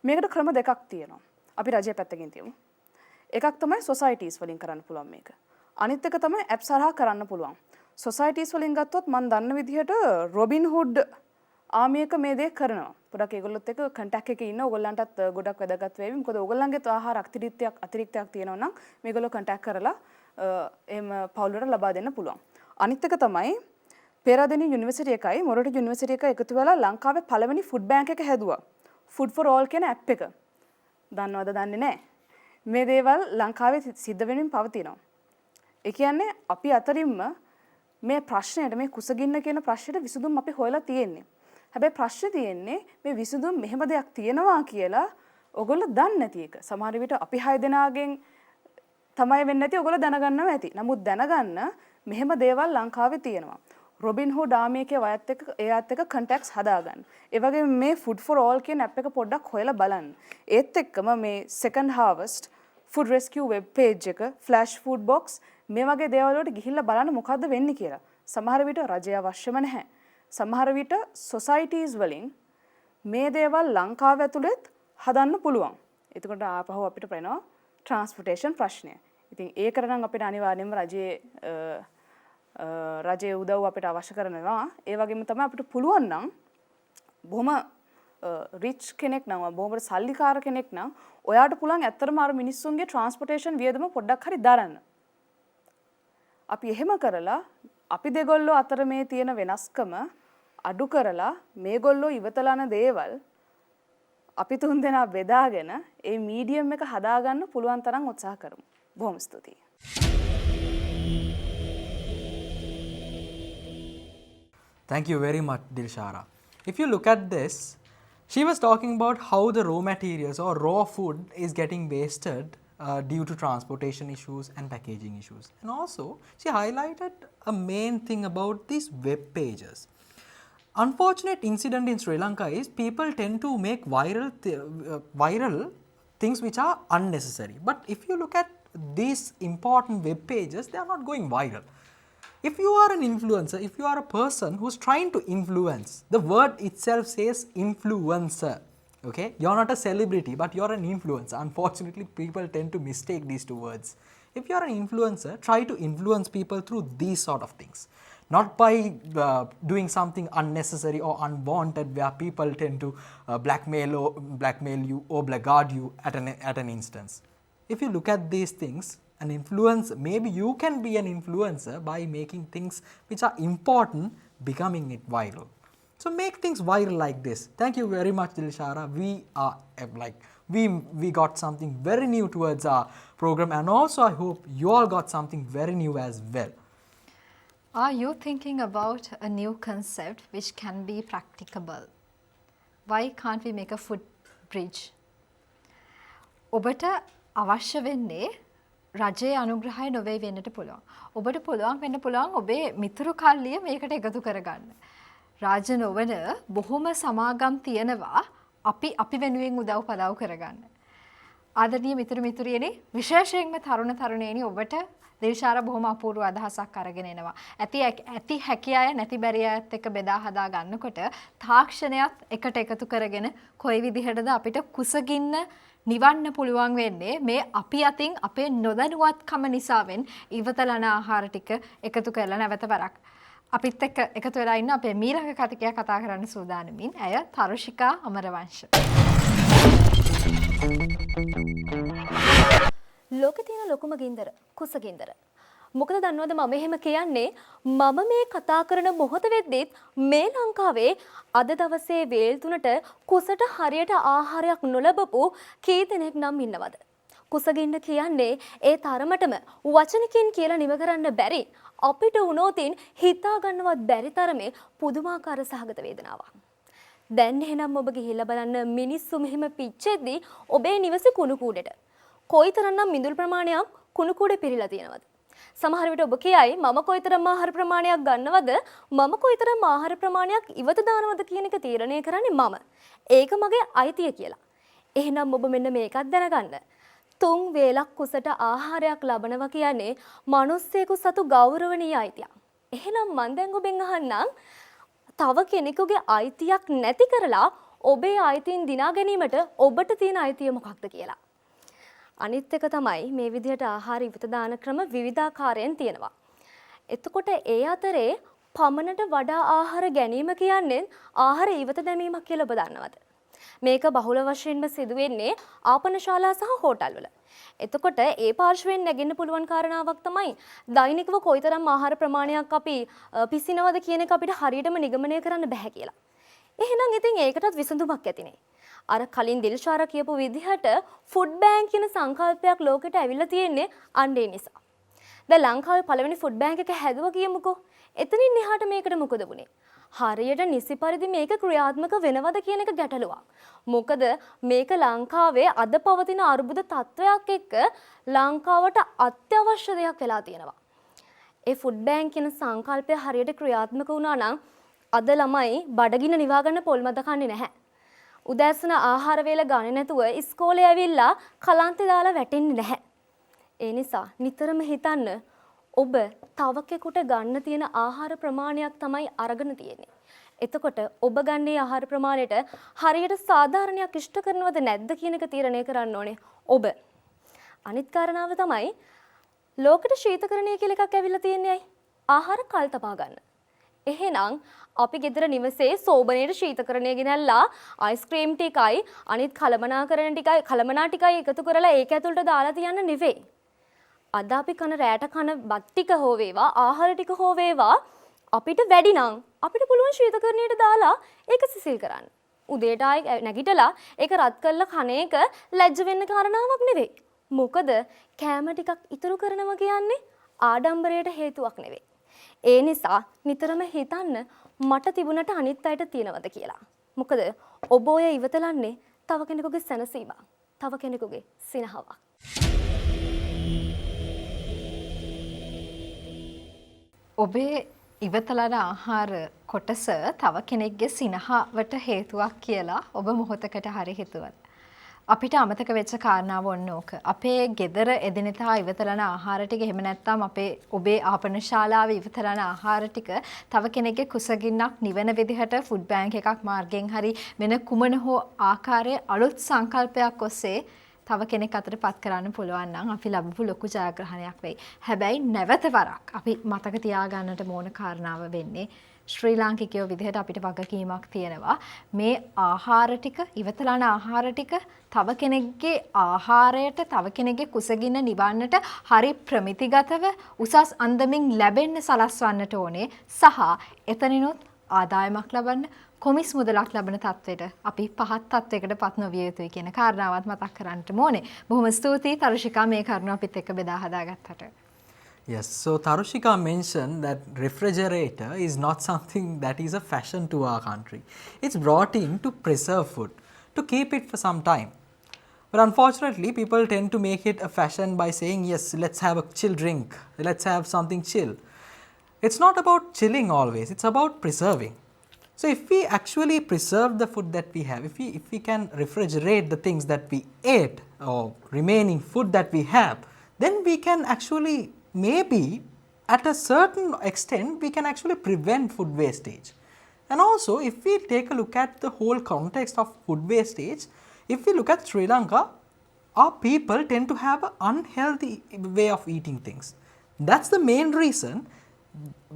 මේකට ක්‍රම දෙකක් තියෙනවා. අපි රජයේ පැත්තකින් තියමු. එකක් තමයි societies වලින් කරන්න පුළුවන් මේක. අනිත් එක තමයි apps හරහා කරන්න පුළුවන්. societies වලින් ගත්තොත් මම දන්න විදිහට Robin Hood ආමියක මේ දේ කරනවා. පොඩක් ඒගොල්ලොත් එක්ක contact එකේ ඉන්න ඕගොල්ලන්ටත් ගොඩක් වැදගත් වේවි. මොකද ඕගොල්ලන්ගේ ආහාර අතිරික්තයක් තියෙනවා නම් මේගොල්ලෝ contact කරලා එහෙම පවුල් වලට ලබා දෙන්න පුළුවන්. අනිත් එක තමයි පෙරදෙනි යුනිවර්සිටි එකයි මොරටු යුනිවර්සිටි එක එකතු වෙලා ලංකාවේ පළවෙනි food bank එක හැදුවා. food for all කියන app එක. දන්නවද දන්නේ නැහැ. මේ දේවල් ලංකාවේ සිද්ධ වෙමින් පවතිනවා. ඒ කියන්නේ අපි අතරින්ම මේ ප්‍රශ්නයට මේ කුසගින්න කියන ප්‍රශ්නෙට විසඳුම් අපි හොයලා තියෙන්නේ. හැබැයි ප්‍රශ්නේ තියෙන්නේ මේ විසඳුම් මෙහෙම දෙයක් තියෙනවා කියලා ඔයගොල්ලෝ දන්නේ නැති එක. සමහර විට අපි 6 දෙනාගෙන් තමයි වෙන්නේ නැති ඔයගොල්ලෝ දැනගන්නවා ඇති. නමුත් දැනගන්න මෙහෙම දේවල් ලංකාවේ තියෙනවා. Robin Hood ආමියකේ එයාත් එක්ක contacts හදාගන්න. ඒ වගේම මේ food for all කියන app එක පොඩ්ඩක් හොයලා බලන්න. ඒත් එක්කම මේ second harvest food rescue web page එක flash food box මේ වගේ දේවල් වලට ගිහිල්ලා බලන්න මොකද්ද වෙන්නේ කියලා. සමහර විට රජය අවශ්‍යම නැහැ. සමහර විට societies වලින් මේ දේවල් ලංකාව ඇතුළෙත් හදන්න පුළුවන්. එතකොට ආපහු අපිට වෙනවා transportation ප්‍රශ්නය. ඉතින් ඒකට නම් අපිට අනිවාර්යයෙන්ම රජයේ උදව් අපිට අවශ්‍ය කරනවා. ඒ වගේම තමයි අපිට පුළුවන් නම් බොහොම රිච් කෙනෙක් නම් බොහොම සල්ලිකාර කෙනෙක් නම් ඔයාට පුළුවන් ඇත්තටම අර මිනිස්සුන්ගේ ට්‍රාන්ස්පෝර්ටේෂන් වියදම පොඩ්ඩක් හරි දරන්න. අපි එහෙම කරලා අපි දෙගොල්ලෝ අතර මේ තියෙන වෙනස්කම අඩු කරලා මේගොල්ලෝ ඉවතලන දේවල් අපි තුන් දෙනා බෙදාගෙන ඒ මීඩියම් එක හදාගන්න පුළුවන් තරම් උත්සාහ කරමු. බොහොම ස්තුතියි. Thank you very much, Dilshara. If you look at this, she was talking about how the raw materials or raw food is getting wasted due to transportation issues and packaging issues. And also, she highlighted a main thing about these web pages. Unfortunate incident in Sri Lanka is people tend to make viral things which are unnecessary. But if you look at these important web pages, they are not going viral. If you are an influencer, if you are a person who's trying to influence, the word itself says influencer. Okay, you're not a celebrity, but you're an influencer. Unfortunately, people tend to mistake these two words. If you're an influencer, try to influence people through these sort of things, not by doing something unnecessary or unwanted where people tend to blackmail you or blackguard you at an instance. If you look at these things, an influencer, maybe you can be an influencer by making things which are important, becoming it viral. So make things viral like this. Thank you very much, Dilshara. We are we got something very new towards our program, and also I hope you all got something very new as well. Are you thinking about a new concept which can be practicable? Why can't we make a food bridge? ඔබට අවශ්‍ය වෙන්නේ රජයේ අනුග්‍රහය නොවේ වෙන්නට පුළුවන්. ඔබට පුළුවන් වෙන්න පුළුවන් ඔබේ මිතුරු කල්ලිය මේකට එකතු කරගන්න. රාජ්‍ය නොවන බොහොම සමාගම් තියෙනවා අපි වෙනුවෙන් උදව් පදව් කරගන්න. ආදරණීය මිතුරු මිතුරියනි, විශේෂයෙන්ම තරුණ තරුණියනි, ඔබට දිල්ෂාර බොහොම අපූර්ව අදහසක් අරගෙන එනවා. ඇති හැකි අය නැති බැරි අයත් එක්ක බෙදා හදා ගන්නකොට තාක්ෂණයත් එකට එකතු කරගෙන කොයි විදිහටද අපිට කුසගින්න නිවන්න පුළුවන් වෙන්නේ මේ අපි අතින් අපේ නොදැනුවත්කම නිසාවෙන් ඉවතලන ආහාර ටික එකතු කරලා නැවත වරක් අපිත් එක්ක එකතු වෙලා ඉන්න අපේ මීළඟ කතිකයා කතා කරන්න සූදානමින් ඇය තරුෂිකා අමරවංශ. ලෝකේ තියෙන ලොකුම ගින්දර කුසගින්දර. මොකද දන්නවද මම එහෙම කියන්නේ මම මේ කතා කරන මොහොත වෙද්දිත් මේ ලංකාවේ අද දවසේ වේල් 3ට කුසට හරියට ආහාරයක් නොලබපු කී දෙනෙක් නම් ඉන්නවද? කුසගින්න කියන්නේ ඒ තරමටම වචනකින් කියලා නිම කරන්න බැරි අපිට උනෝතින් හිතා ගන්නවත් බැරි තරමේ පුදුමාකාර සහගත වේදනාවක්. දැන් එහෙනම් ඔබ ගිහිල්ලා බලන්න මිනිස්සු මෙහෙම පිච්චෙද්දි ඔබේ නිවසේ කුණු කූඩේට කොයිතරම්නම් මිදුල් ප්‍රමාණයක් කුණු කූඩේ පිරීලා තියෙනවද? සමහර විට ඔබ කියයි මම කොයිතරම් ආහාර ප්‍රමාණයක් ගන්නවද මම කොයිතරම් ආහාර ප්‍රමාණයක් ඉවත දානවද කියන එක තීරණය කරන්නේ මම. ඒක මගේ අයිතිය කියලා. එහෙනම් ඔබ මෙන්න මේකත් දැනගන්න. 3 වේලක් කුසට ආහාරයක් ලබනවා කියන්නේ මිනිස්සෙකු සතු ගෞරවණීය අයිතියක්. එහෙනම් මම දැන් ඔබෙන් අහන්නම් තව කෙනෙකුගේ අයිතියක් නැති කරලා ඔබේ අයිතීන් දිනා ගැනීමට ඔබට තියෙන අයිතිය මොකක්ද කියලා. අනිත් එක තමයි මේ විදිහට ආහාර ඉවත දාන ක්‍රම විවිධාකාරයෙන් තියෙනවා. එතකොට ඒ අතරේ පමණට වඩා ආහාර ගැනීම කියන්නේ ආහාර ඉවත දැමීමක් කියලා ඔබ දන්නවද? මේක බහුල වශයෙන්ම සිදු වෙන්නේ ආපනශාලා සහ හෝටල් වල. එතකොට ඒ පාර්ශ්වයෙන් නැගෙන්න පුළුවන් කාරණාවක් තමයි දෛනිකව කොයිතරම් ආහාර ප්‍රමාණයක් අපි පිසිනවද කියන එක අපිට හරියටම නිගමනය කරන්න බෑ කියලා. එහෙනම් ඉතින් ඒකටත් විසඳුමක් ඇතිනේ. අර කලින් දිල්ෂාර කියපු විදිහට ෆුඩ් බෑන්ක් කියන සංකල්පයක් ලෝකෙට ඇවිල්ලා තියෙන්නේ අන්නේ නිසා. දැන් ලංකාවේ පළවෙනි ෆුඩ් බෑන්ක් එක හැදුවා කියමුකෝ. එතනින් එහාට මේකට මොකද වුනේ? හරියට නිසි පරිදි මේක ක්‍රියාත්මක වෙනවද කියන එක ගැටලුවක්. මොකද මේක ලංකාවේ අද පවතින අර්බුද තත්වයක් එක්ක ලංකාවට අත්‍යවශ්‍ය දෙයක් වෙලා තියෙනවා. ඒ ෆුඩ් බෑන්ක් කියන සංකල්පය හරියට ක්‍රියාත්මක වුණා නම් අද ළමයි බඩගින්න නිවා ගන්න පොල් මත කන්නේ නැහැ. උදෑසන ආහාර වේල ගන්නේ නැතුව ඉස්කෝලේ ඇවිල්ලා කලන්තේ දාලා වැටෙන්නේ නැහැ. ඒ නිසා නිතරම හිතන්න ඔබ තව කෙනෙකුට ගන්න තියෙන ආහාර ප්‍රමාණයක් තමයි අරගෙන තියෙන්නේ. එතකොට ඔබ ගන්නේ ආහාර ප්‍රමාණයට හරියට සාධාරණයක් ඉෂ්ට කරනවද නැද්ද කියන එක තීරණය කරන්න ඕනේ ඔබ. අනිත් කාරණාව තමයි ලෝකෙට ශීතකරණය කියලා එකක් ඇවිල්ලා තියෙන්නේ අය. ආහාර කල් තබා ගන්න. එහෙනම් අපි ගෙදර නිවසේ සෝබනේට ශීතකරණය ගෙනල්ලා අයිස්ක්‍රීම් ටිකයි අනිත් කලමනා ටිකයි එකතු කරලා ඒක ඇතුළට දාලා තියන්න නෙවෙයි. අද අපි කන රැට කන බත් ටික හෝ වේවා ආහාර ටික හෝ වේවා අපිට වැඩි නම් අපිට පුළුවන් ශීතකරණයට දාලා ඒක සිසිල් කරන්න. උදේට ආයි නැගිටලා ඒක රත් කරලා කන එක ලැජ්ජ වෙන්න කාරණාවක් නෙවෙයි. මොකද කෑම ටිකක් ඉතුරු කරනවා කියන්නේ ආඩම්බරයට හේතුවක් නෙවෙයි. ඒ නිසා නිතරම හිතන්න මට තිබුණට අනිත් අයට තියෙනවද කියලා. මොකද ඔබ ඔය ඉවතලන්නේ තව කෙනෙකුගේ සැනසීමක්, තව කෙනෙකුගේ සිනහවක්. ඔබේ ඉවතලන ආහාර කොටස තව කෙනෙක්ගේ සිනහවට හේතුවක් කියලා ඔබ මොහොතකට හරි හිතුවද? අපිට අමතක වෙච්ච කාරණාව ඔන්න ඕක. අපේ ගෙදර එදිනෙදා ඉවතලන ආහාර ටික එහෙම නැත්නම් ඔබේ ආපන ශාලාවේ ඉවතලන ආහාර ටික තව කෙනෙක්ගේ කුසගින්නක් නිවන විදිහට ෆුඩ් බැංක් එකක් මාර්ගයෙන් හරි වෙන කුමන හෝ ආකාරයේ අලුත් සංකල්පයක් ඔස්සේ තව කෙනෙක් අතට පත් කරන්න පුළුවන් නම් අපි ලැබපු ලොකු ජයග්‍රහණයක් වෙයි. හැබැයි නැවත වරක් අපි මතක තියාගන්නට ඕන කාරණාව වෙන්නේ ශ්‍රී ලාංකිකයෝ විදිහට අපිට වගකීමක් තියෙනවා. මේ ආහාර ටික ඉවතලන ආහාර ටික තව කෙනෙක්ගේ ආහාරයට තව කෙනෙක්ගේ කුසගින්න නිවන්නට හරි ප්‍රමිතිගතව උසස් අන්දමින් ලැබෙන්න සලස්වන්නට ඕනේ. සහ එතනිනුත් ආදායමක් ලබන්න කොමිස් මුදලක් ලබන තත්ත්වයට අපි පහත් තත්ත්වයකට පත් නොවිය යුතුයි කියන කාරණාවත් මතක් කරන්නට ඕනේ. බොහොම ස්තුතියි තරුෂිකා මේ කරුණ අපිත් එක්ක බෙදා හදාගත්තට. Yes, so Tarushika mentioned that refrigerator is not something that is a fashion to our country. It's brought in to preserve food, to keep it for some time. But unfortunately, people tend to make it a fashion by saying, yes, let's have a chill drink, let's have something chill. It's not about chilling always, it's about preserving. So if we actually preserve the food that we have, if we can refrigerate the things that we ate or remaining food that we have, then we can actually maybe at a certain extent we can actually prevent food wastage. And also if we take a look at the whole context of food wastage, if we look at Sri Lanka, our people tend to have an unhealthy way of eating things. That's the main reason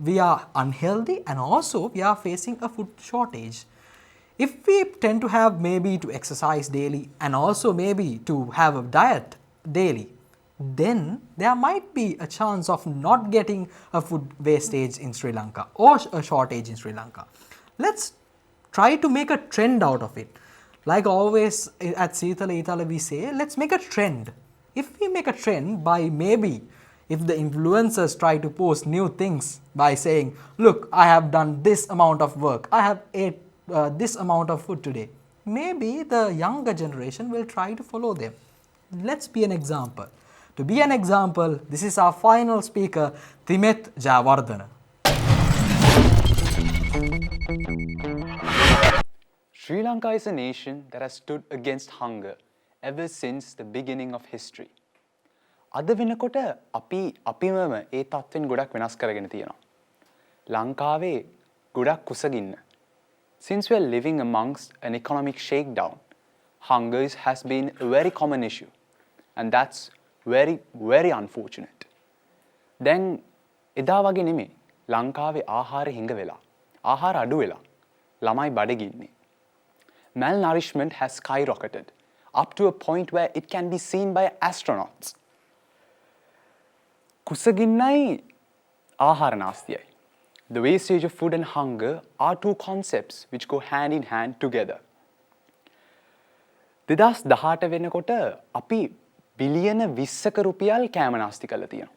we are unhealthy and also we are facing a food shortage. If we tend to have maybe to exercise daily and also maybe to have a diet daily, then there might be a chance of not getting a food wastage in Sri Lanka or a shortage in Sri Lanka. Let's try to make a trend out of it. Like always at Seethala Eethala we say, let's make a trend. If we make a trend by maybe, if the influencers try to post new things by saying, look, I have done this amount of work, I have ate this amount of food today, maybe the younger generation will try to follow them. Let's be an example. To be an example, this is our final speaker, Thimet Jayawardena. Sri Lanka is a nation that has stood against hunger ever since the beginning of history. අද වෙනකොට අපිමම ඒ තත්ත්වෙන් ගොඩක් වෙනස් කරගෙන තියෙනවා. ලංකාවේ ගොඩක් කුසගින්න. Since we are living amongst an economic shakedown, hunger has been a very common issue, and that's very, very unfortunate. දැන් එදා වගේ නෙමෙයි. ලංකාවේ ආහාර හිඟ වෙලා, ආහාර අඩු වෙලා, ළමයි බඩගින්නේ. Malnourishment has skyrocketed up to a point where it can be seen by astronauts. කුසගින්නයි ආහාර නාස්තියයි. The wastage of food and hunger are two concepts which go hand in hand together. 2018 වෙනකොට අපි බිලියන 20ක රුපියල් කෑම නාස්ති කරලා තියෙනවා.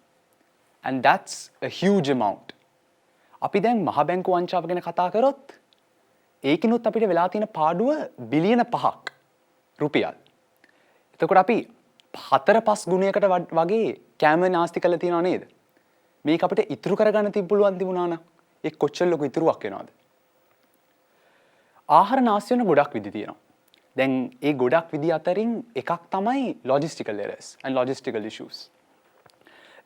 And that's a huge amount. අපි දැන් මහ බැංකු වංචාව ගැන කතා කරොත් ඒකිනුත් අපිට වෙලා තියෙන පාඩුව බිලියන 5ක් රුපියල්. එතකොට අපි 4-5 ගුණයකට වගේ කෑම නාස්ති කරලා තියෙනව නේද? මේක අපිට ඉතුරු කරගන්න තිබුණා නම් ඒ කොච්චර ලොකු ඉතුරුවක් වෙනවද? ආහාර නාස්ති වෙන ගොඩක් විදි තියෙනවා. දැන් ඒ ගොඩක් විදි අතරින් එකක් තමයි logistical errors and logistical issues.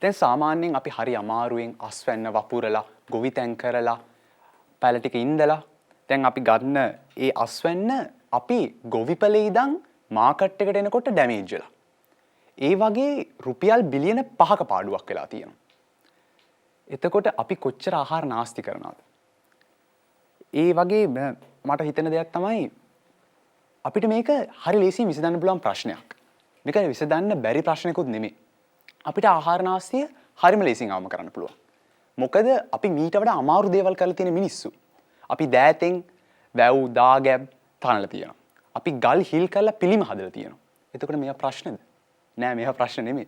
දැන් සාමාන්‍යයෙන් අපි හරි අමාරුවෙන් අස්වැන්න වපුරලා, ගොවිතැන් කරලා, පැල ටික ඉඳලා දැන් අපි ගන්න ඒ අස්වැන්න අපි ගොවිපලේ ඉඳන් මාකට් එකට එනකොට ඩැමේජ් වෙලා. ඒ වගේ රුපියල් බිලියන 5ක පාඩුවක් වෙලා තියෙනවා. එතකොට අපි කොච්චර ආහාර නාස්ති කරනවද? ඒ වගේ මට හිතෙන දෙයක් තමයි අපිට මේක හරි ලේසියෙන් විසඳන්න පුළුවන් ප්‍රශ්නයක්. මේක විසඳන්න බැරි ප්‍රශ්නයක්වත් නෙමෙයි. අපිට ආහාර නාස්තිය හරිම ලේසියෙන් අවම කරන්න පුළුවන්. මොකද අපි මීට වඩා අමාරු දේවල් කරලා තියෙන මිනිස්සු. අපි දෑතෙන් වැව් දාගැබ් තනලා තියෙනවා. අපි ගල් හිල් කරලා පිළිම හදලා තියෙනවා. එතකොට මේවා ප්‍රශ්නද? නෑ මේවා ප්‍රශ්න නෙමෙයි.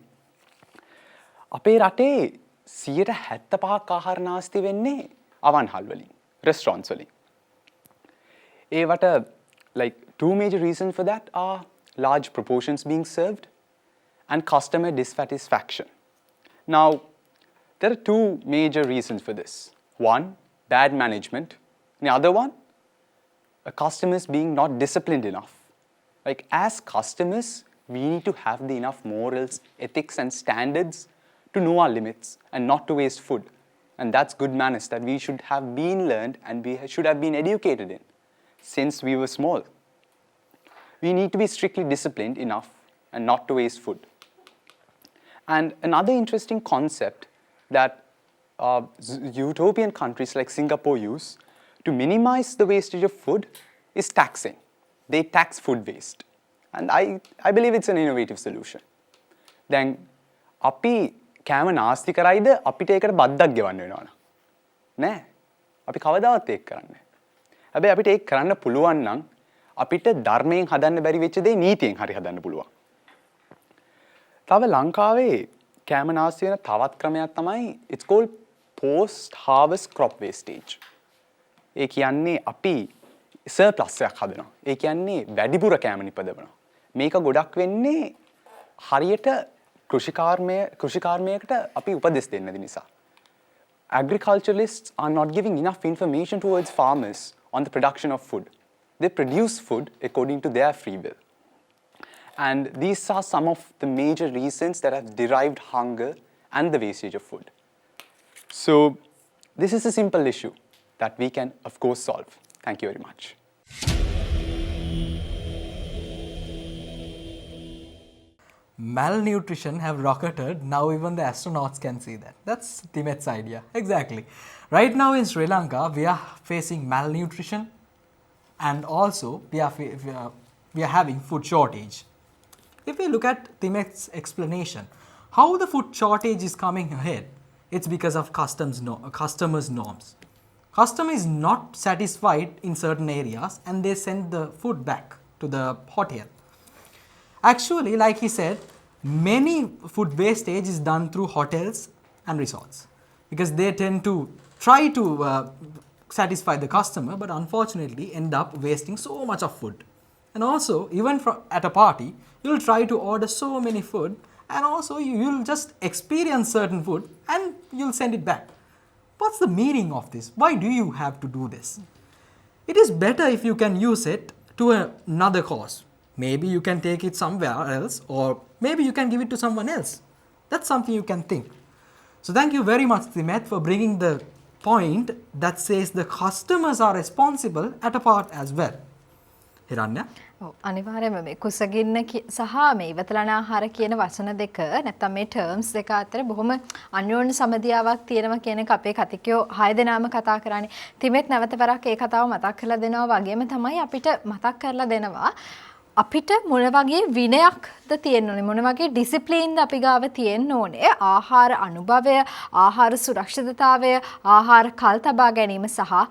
අපේ රටේ 75% ආහාර නාස්ති වෙන්නේ අවන්හල් වලින්, restaurants වලින්. ඒවට like two major reasons for that are large proportions being served and customer dissatisfaction. Now, There are two major reasons for this. One, bad management. And the other one, customers being not disciplined enough. Like as customers, we need to have the enough morals, ethics and standards to know our limits and not to waste food. And that's good manners that we should have been learned and we should have been educated in since we were small. We need to be strictly disciplined enough and not to waste food. And another interesting concept that utopian countries like Singapore use to minimize the wastage of food is taxing. They tax food waste. And I believe it's an innovative solution. Then, අපි කෑම නාස්ති කරයිද අපිට ඒකට බද්දක් ගෙවන්න වෙනවනේ. නෑ. අපි කවදාවත් ඒක කරන්නේ නෑ. හැබැයි අපිට ඒක කරන්න පුළුවන් නම් අපිට ධර්මයෙන් හදන්න බැරි වෙච්ච දේ නීතියෙන් හරි හදන්න පුළුවන්. තව ලංකාවේ කෑම නාස්ති වෙන තවත් ක්‍රමයක් තමයි it's called post harvest crop wastage. ඒ කියන්නේ අපි surplus එකක් හදනවා. ඒ කියන්නේ වැඩිපුර කෑම නිපදවනවා. මේක ගොඩක් වෙන්නේ හරියට කෘෂිකාර්මයකට අපි උපදෙස් දෙන්න නිසා. Agriculturalists are not giving enough information towards farmers on the production of food. They produce food according to their free will. And these are some of the major reasons that have derived hunger and the wastage of food. So this is a simple issue that we can, of course, solve. Thank you very much. Malnutrition have rocketed. Now even the astronauts can see that. That's Timet's idea. Exactly. Right now in Sri Lanka, we are facing malnutrition and also we are having food shortage. If we look at Timet's explanation, how the food shortage is coming ahead, it's because of customers' norms. Customer is not satisfied in certain areas and they send the food back to the hotel. Actually, like he said, many food wastage is done through hotels and resorts because they tend to try to satisfy the customer but unfortunately end up wasting so much of food. And also, even at a party, you'll try to order so many food and also you'll just experience certain food and you'll send it back. What's the meaning of this? Why do you have to do this? It is better if you can use it to another cause. Maybe you can take it somewhere else or maybe you can give it to someone else. That's something you can think. So thank you very much, Timet, for bringing the point that says the customers are responsible at a part as well. Hiranya? අනිවාර්යයෙන්ම මේ කුසගින්න සහ මේ ඉවතලන ආහාර කියන වචන දෙක නැත්නම් මේ ටර්ම්ස් දෙක අතර බොහොම අන්‍යෝන්‍ය සමදියාවක් තියෙනවා කියන එක අපේ කතිකයෝ 6 දෙනාම කතා කරානේ. තිමෙත් නැවත වරක් ඒ කතාව මතක් කරලා දෙනවා වගේම තමයි අපිට මතක් කරලා දෙනවා අපිට මොන වගේ විනයක්ද තියෙන්න ඕනේ මොන වගේ ඩිසිප්ලින්ද අපි ගාව තියෙන්න ඕනේ ආහාර අනුභවය ආහාර සුරක්ෂිතතාවය ආහාර කල් තබා ගැනීම සහ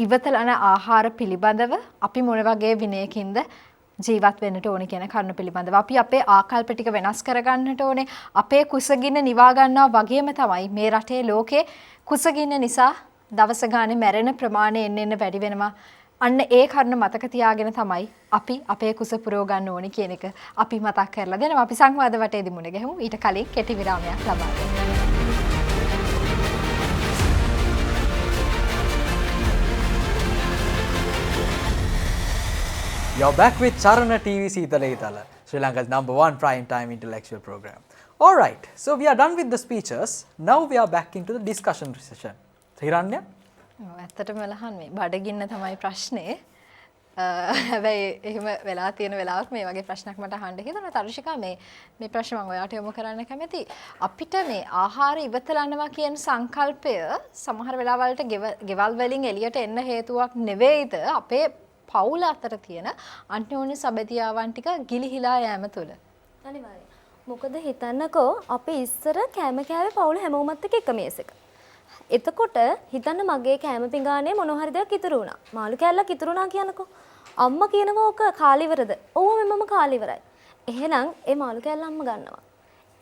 ඉවතලන ආහාර පිළිබඳව අපි මොන වගේ විනයකින්ද ජීවත් වෙන්නට ඕනේ කියන කරුණු පිළිබඳව අපි අපේ ආකල්ප ටික වෙනස් කරගන්නට ඕනේ අපේ කුසගින්න නිවා ගන්නවා වගේම තමයි මේ රටේ ලෝකේ කුසගින්න නිසා දවස ගානේ මැරෙන ප්‍රමාණය එන්න වැඩි වෙනවා අන්න ඒ කරුණ මතක තියාගෙන තමයි අපි අපේ කුස පුරව ගන්න ඕනේ කියන එක අපි මතක් කරලා දෙනවා අපි සංවාද වටේදී මුණ ගැහමු ඊට කලින් කෙටි විරාමයක් ලබා දෙමු. You're back with Charana TV Seethala Eethala, Sri Lanka's #1 prime time intellectual program. Alright, so we are done with the speeches. Now we are back into the discussion session. Hiranya? ඇත්තටම ලහන් මේ බඩගින්න තමයි ප්‍රශ්නේ. හැබැයි එහෙම වෙලා තියෙන වෙලාවක මේ වගේ ප්‍රශ්නක් මට අහන්න හිතුණා. තරුෂිකා මේ ප්‍රශ්න මම ඔයාට යොමු කරන්න කැමතියි. අපිට මේ ආහාර ඉවතලනවා කියන සංකල්පය සමහර වෙලාවලට ගෙවල් වලින් එළියට එන්න හේතුවක් නෙවෙයිද අපේ පවුල අතර තියෙන අන්‍යෝන්‍ය සබැදියාවන් ටික ගිලිහිලා යෑම තුළ. අනිවාර්යයෙන්. මොකද හිතන්නකෝ අපි ඉස්සර කෑම කෑවේ පවුල හැමෝමත් එක්ක එක මේසෙක. එතකොට හිතන්න මගේ කෑම පිඟානේ මොන හරි දෙයක් ඉතුරු වුණා. මාළු කෑල්ලක් ඉතුරු වුණා කියනකෝ. අම්මා කියනවා ඕක කාලිවරද? ඔව් මම කාලිවරයි. එහෙනම් ඒ මාළු කෑල්ල අම්ම ගන්නවා.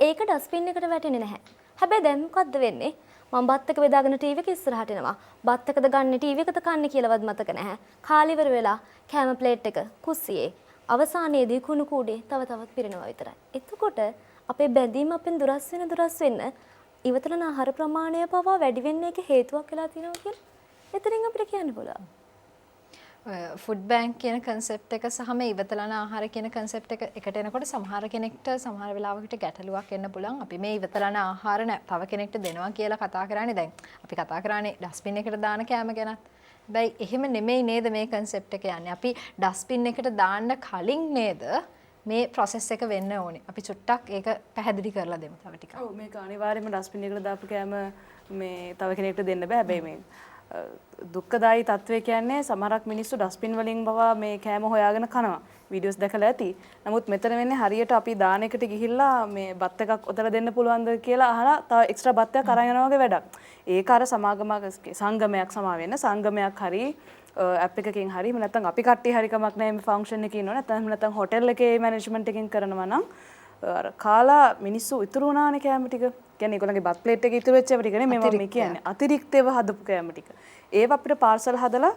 ඒක ඩස්බින් එකට වැටෙන්නේ නැහැ. හැබැයි දැන් මොකද්ද වෙන්නේ? මම බත් එක බෙදාගෙන ටීවී එක ඉස්සරහට එනවා. බත් එකද ගන්න ටීවී එකද කන්නේ කියලාවත් මතක නැහැ. කාලිවර වෙලා කෑම ප්ලේට් එක කුස්සියේ අවසානයේදී කුණු කූඩේ තව තවත් පිරෙනවා විතරයි. එතකොට අපේ බැඳීම අපෙන් දුරස් වෙන වෙන්න ඉවතලන ආහාර ප්‍රමාණය පවා වැඩි වෙන්න එක හේතුවක් වෙලා තියෙනවා කියලා එතනින් අපිට කියන්න පුළුවන්. ෆුඩ් බැංක් කියන කන්සෙප්ට් එක සහ මේ ඉවතලන ආහාර කියන කන්සෙප්ට් එක එකට එනකොට සමහර කෙනෙක්ට සමහර වෙලාවකට ගැටලුවක් එන්න පුළුවන්. අපි මේ ඉවතලන ආහාර තව කෙනෙක්ට දෙනවා කියලා කතා කරන්නේ දැන්. අපි කතා කරන්නේ ඩස්බින් එකට දාන කෑම ගැනත්. හැබැයි එහෙම නෙමෙයි නේද මේ කන්සෙප්ට් එක යන්නේ. අපි ඩස්බින් එකට දාන්න කලින් නේද මේ process එක වෙන්න ඕනේ. අපි චුට්ටක් ඒක පැහැදිලි කරලා දෙමු තව ටිකක්. ඔව් මේක අනිවාර්යයෙන්ම ඩස්බින් එකට දාපු කෑම මේ තව කෙනෙක්ට දෙන්න බෑ. හැබැයි මේ දුක්ඛදායි තත්වය කියන්නේ සමහරක් මිනිස්සු ඩස්බින් වලින් බව මේ කෑම හොයාගෙන කනවා. වීඩියෝස් දැකලා ඇති. නමුත් මෙතන වෙන්නේ හරියට අපි දාන එකට ගිහිල්ලා මේ බත් එකක් ඔතලා දෙන්න පුළුවන්ද කියලා අහලා තව එක්ස්ට්‍රා බත් එකක් අරන් යනවා වගේ වැඩක්. ඒක අර සංගමයක් සමා වෙන්න සංගමයක් හරි ඇප් එකකින් හරි නැත්නම් අපි කට්ටිය හරි කමක් නැහැ මේ ෆන්ක්ෂන් එකේ ඉන්නව නැත්නම් හොටෙල් එකේ මැනේජ්මන්ට් එකකින් කරනවා නම් අර කාලා මිනිස්සු ඉතුරු වුණානේ කෑම ටික. කියන්නේ ඒගොල්ලන්ගේ බත් ප්ලේට් එකේ ඉතුරු වෙච්ච ඒවා ටික නේ මේ කියන්නේ අතිරික්තව හදපු කෑම ටික. ඒව අපිට පාර්සල් හදලා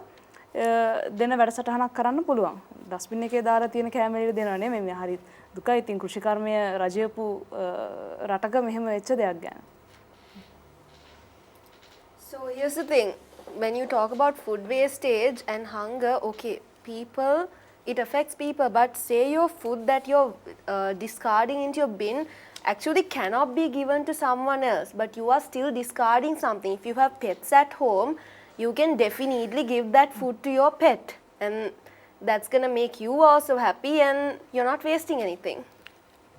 දෙන වැඩසටහනක් කරන්න පුළුවන්. ඩස්බින් එකේ දාලා තියෙන කෑම වල දෙනවා නේ මේ හරි දුකයි. ඉතින් කෘෂිකර්මය රජයපු රටක මෙහෙම වෙච්ච දෙයක් ගැන. So here's the thing, when you talk about food wastage and hunger, okay, people, it affects people, but say your food that you're discarding into your bin actually cannot be given to someone else, but you are still discarding something. If you have pets at home, you can definitely give that food to your pet, and that's gonna make you also happy and you're not wasting anything.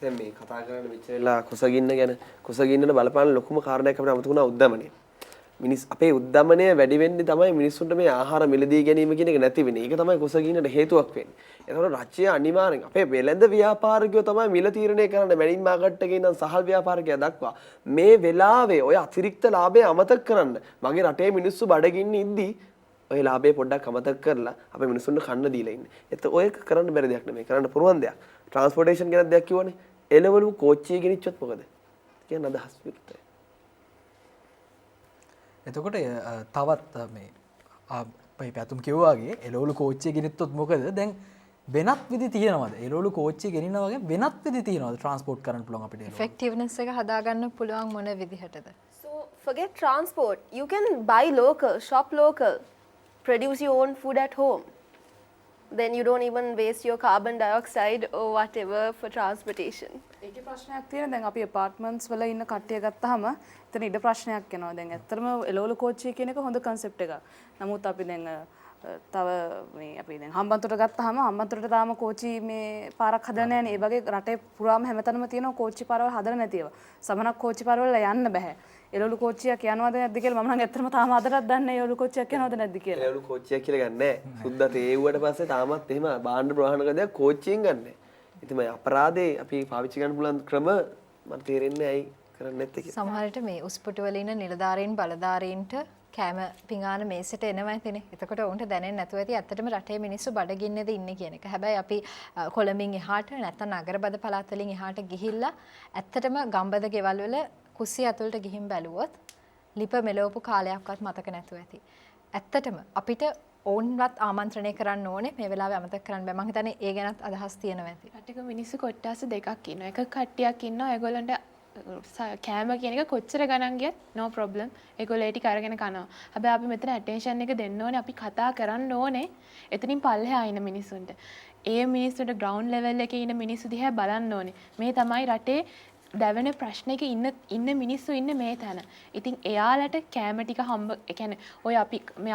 දැන් මේ කතා කරන්න මෙච්චරලා කුසගින්න ගැන කුසගින්නට බලපාන ලොකුම කාරණයක් අපිට අමතකුණා උද්දමනය. මිනිස් අපේ උද්දමනය වැඩි වෙන්නේ තමයි මිනිස්සුන්ට මේ ආහාර මිලදී ගැනීම කියන එක නැති වෙන්නේ. ඒක තමයි කුසගින්නට හේතුවක් වෙන්නේ. ඒතකොට රාජ්‍ය අනිවාර්යෙන් අපේ වෙළඳ ව්‍යාපාරිකයෝ තමයි මිල තීරණය කරන්නේ මැනින් මාකට් එකේ ඉඳන් සහල් ව්‍යාපාරිකයා දක්වා. මේ වෙලාවේ ඔය අතිරික්ත ලාභය අමතක කරන්න මගේ රටේ මිනිස්සු බඩගින්න ඉද්දි ඔය ලාභය පොඩ්ඩක් අමතක කරලා අපේ මිනිස්සුන්ට කන්න දීලා ඉන්නේ. ඒත් ඔය කරන්න බැරි දෙයක් නෙමෙයි. කරන්න පුළුවන් දෙයක්. ට්‍රාන්ස්පෝර්ටේෂන් ගැන දෙයක් කිව්වනේ. එළවලු කෝච්චිය ගෙනිච්චොත් මොකද? කියන අදහස් විරුද්ධයි. එතකොට තවත් මේ අපේ පැතුම් කිව්වාගේ එළවලු කෝච්චිය ගෙනිත්තොත් මොකද? දැන් වෙනත් විදි තියෙනවද? එළවලු කෝච්චිය ගෙනිනවා වගේ වෙනත් විදි තියෙනවද ට්‍රාන්ස්පෝර්ට් කරන්න පුළුවන් අපිට? effectiveness එක හදාගන්න පුළුවන් මොන විදිහටද? So forget transport, you can buy local, shop local, produce your own food at home. Then you don't even waste your carbon dioxide or whatever for transportation. ඒකේ ප්‍රශ්නයක් තියෙන දැන් අපි ඇපාර්ට්මන්ට්ස් වල ඉන්න කට්ටිය ගත්තාම එතන ඉඩ ප්‍රශ්නයක් එනවා. දැන් ඇත්තටම එළවලු කෝච්චිය කියන එක හොඳ කන්සෙප්ට් එකක්. නමුත් අපි දැන් තව මේ අපි දැන් හම්බන්තොට ගත්තාම හම්බන්තොටට තාම කෝච්චි මේ පාරක් හදලා නැහැ නේ. ඒ වගේ රටේ පුරාම හැමතැනම තියෙනවා කෝච්චි පාරවල් හදලා නැති ඒවා. සමනක් කෝච්චි පාරවල යන්න බෑ. එළවලු කෝච්චියක් යනවද නැද්ද කියලා මම නම් ඇත්තටම තාම අදටත් දන්නේ නැහැ එළවලු කෝච්චියක් යනවද නැද්ද කියලා. එළවලු කෝච්චියක් කියලා ගන්න නැහැ. සුද්දා තේව්වට පස්සේ තාමත් එහෙම බාණ්ඩ ප්‍රවාහන ගදයක් කෝච්චියෙන් ගන්න නැහැ. ඉතින් මේ අපරාධේ අපි පාවිච්චි කරන්න පුළුවන් ක්‍රම මට තේරෙන්නේ ඇයි කරන්නේ නැත්තේ කියලා. සමහරට මේ උස්පුටු වල ඉන්න නිලධාරීන් බලධාරීන්ට කෑම පිඟාන මේසෙට එනවා ඇතිනේ. එතකොට උන්ට දැනෙන්නේ නැතුව ඇති ඇත්තටම රටේ මිනිස්සු බඩගින්නේද ඉන්නේ කියන එක. හැබැයි අපි කොළඹින් එහාට නැත්නම් නගරබද පළාත් වලින් එහාට ගිහිල්ලා ඇත්තටම ගම්බද ගෙවල් වල කුස්සිය ඇතුළට ගිහින් බැලුවොත් ලිප මෙලවපු කාලයක්වත් මතක නැතුව ඇති. ඇත්තටම අපිට ඕන්වත් ආමන්ත්‍රණය කරන්න ඕනේ මේ වෙලාවේ අමතක කරන්න බෑ. මම හිතන්නේ ඒ ගැනත් අදහස් තියෙනවා ඇති. රටක මිනිස්සු කොට්ටාස දෙකක් ඉන්නවා. එක කට්ටියක් ඉන්නවා ඒගොල්ලන්ට කෑම කියන එක කොච්චර ගණන් ගියත් no problem. ඒගොල්ලෝ ඒ ටික අරගෙන කනවා. හැබැයි අපි මෙතන attention එක දෙන්න ඕනේ. අපි කතා කරන්න ඕනේ එතනින් පල්ලෙහා ඉන්න මිනිස්සුන්ට. ඒ මිනිස්සුන්ට ground level එකේ ඉන්න මිනිස්සු දිහා බලන්න ඕනේ. මේ තමයි රටේ දැවෙන ප්‍රශ්නයක ඉන්න මිනිස්සු ඉන්නේ මේ තැන. ඉතින් එයාලට කෑම ටික හම්බ ඒ කියන්නේ ඔය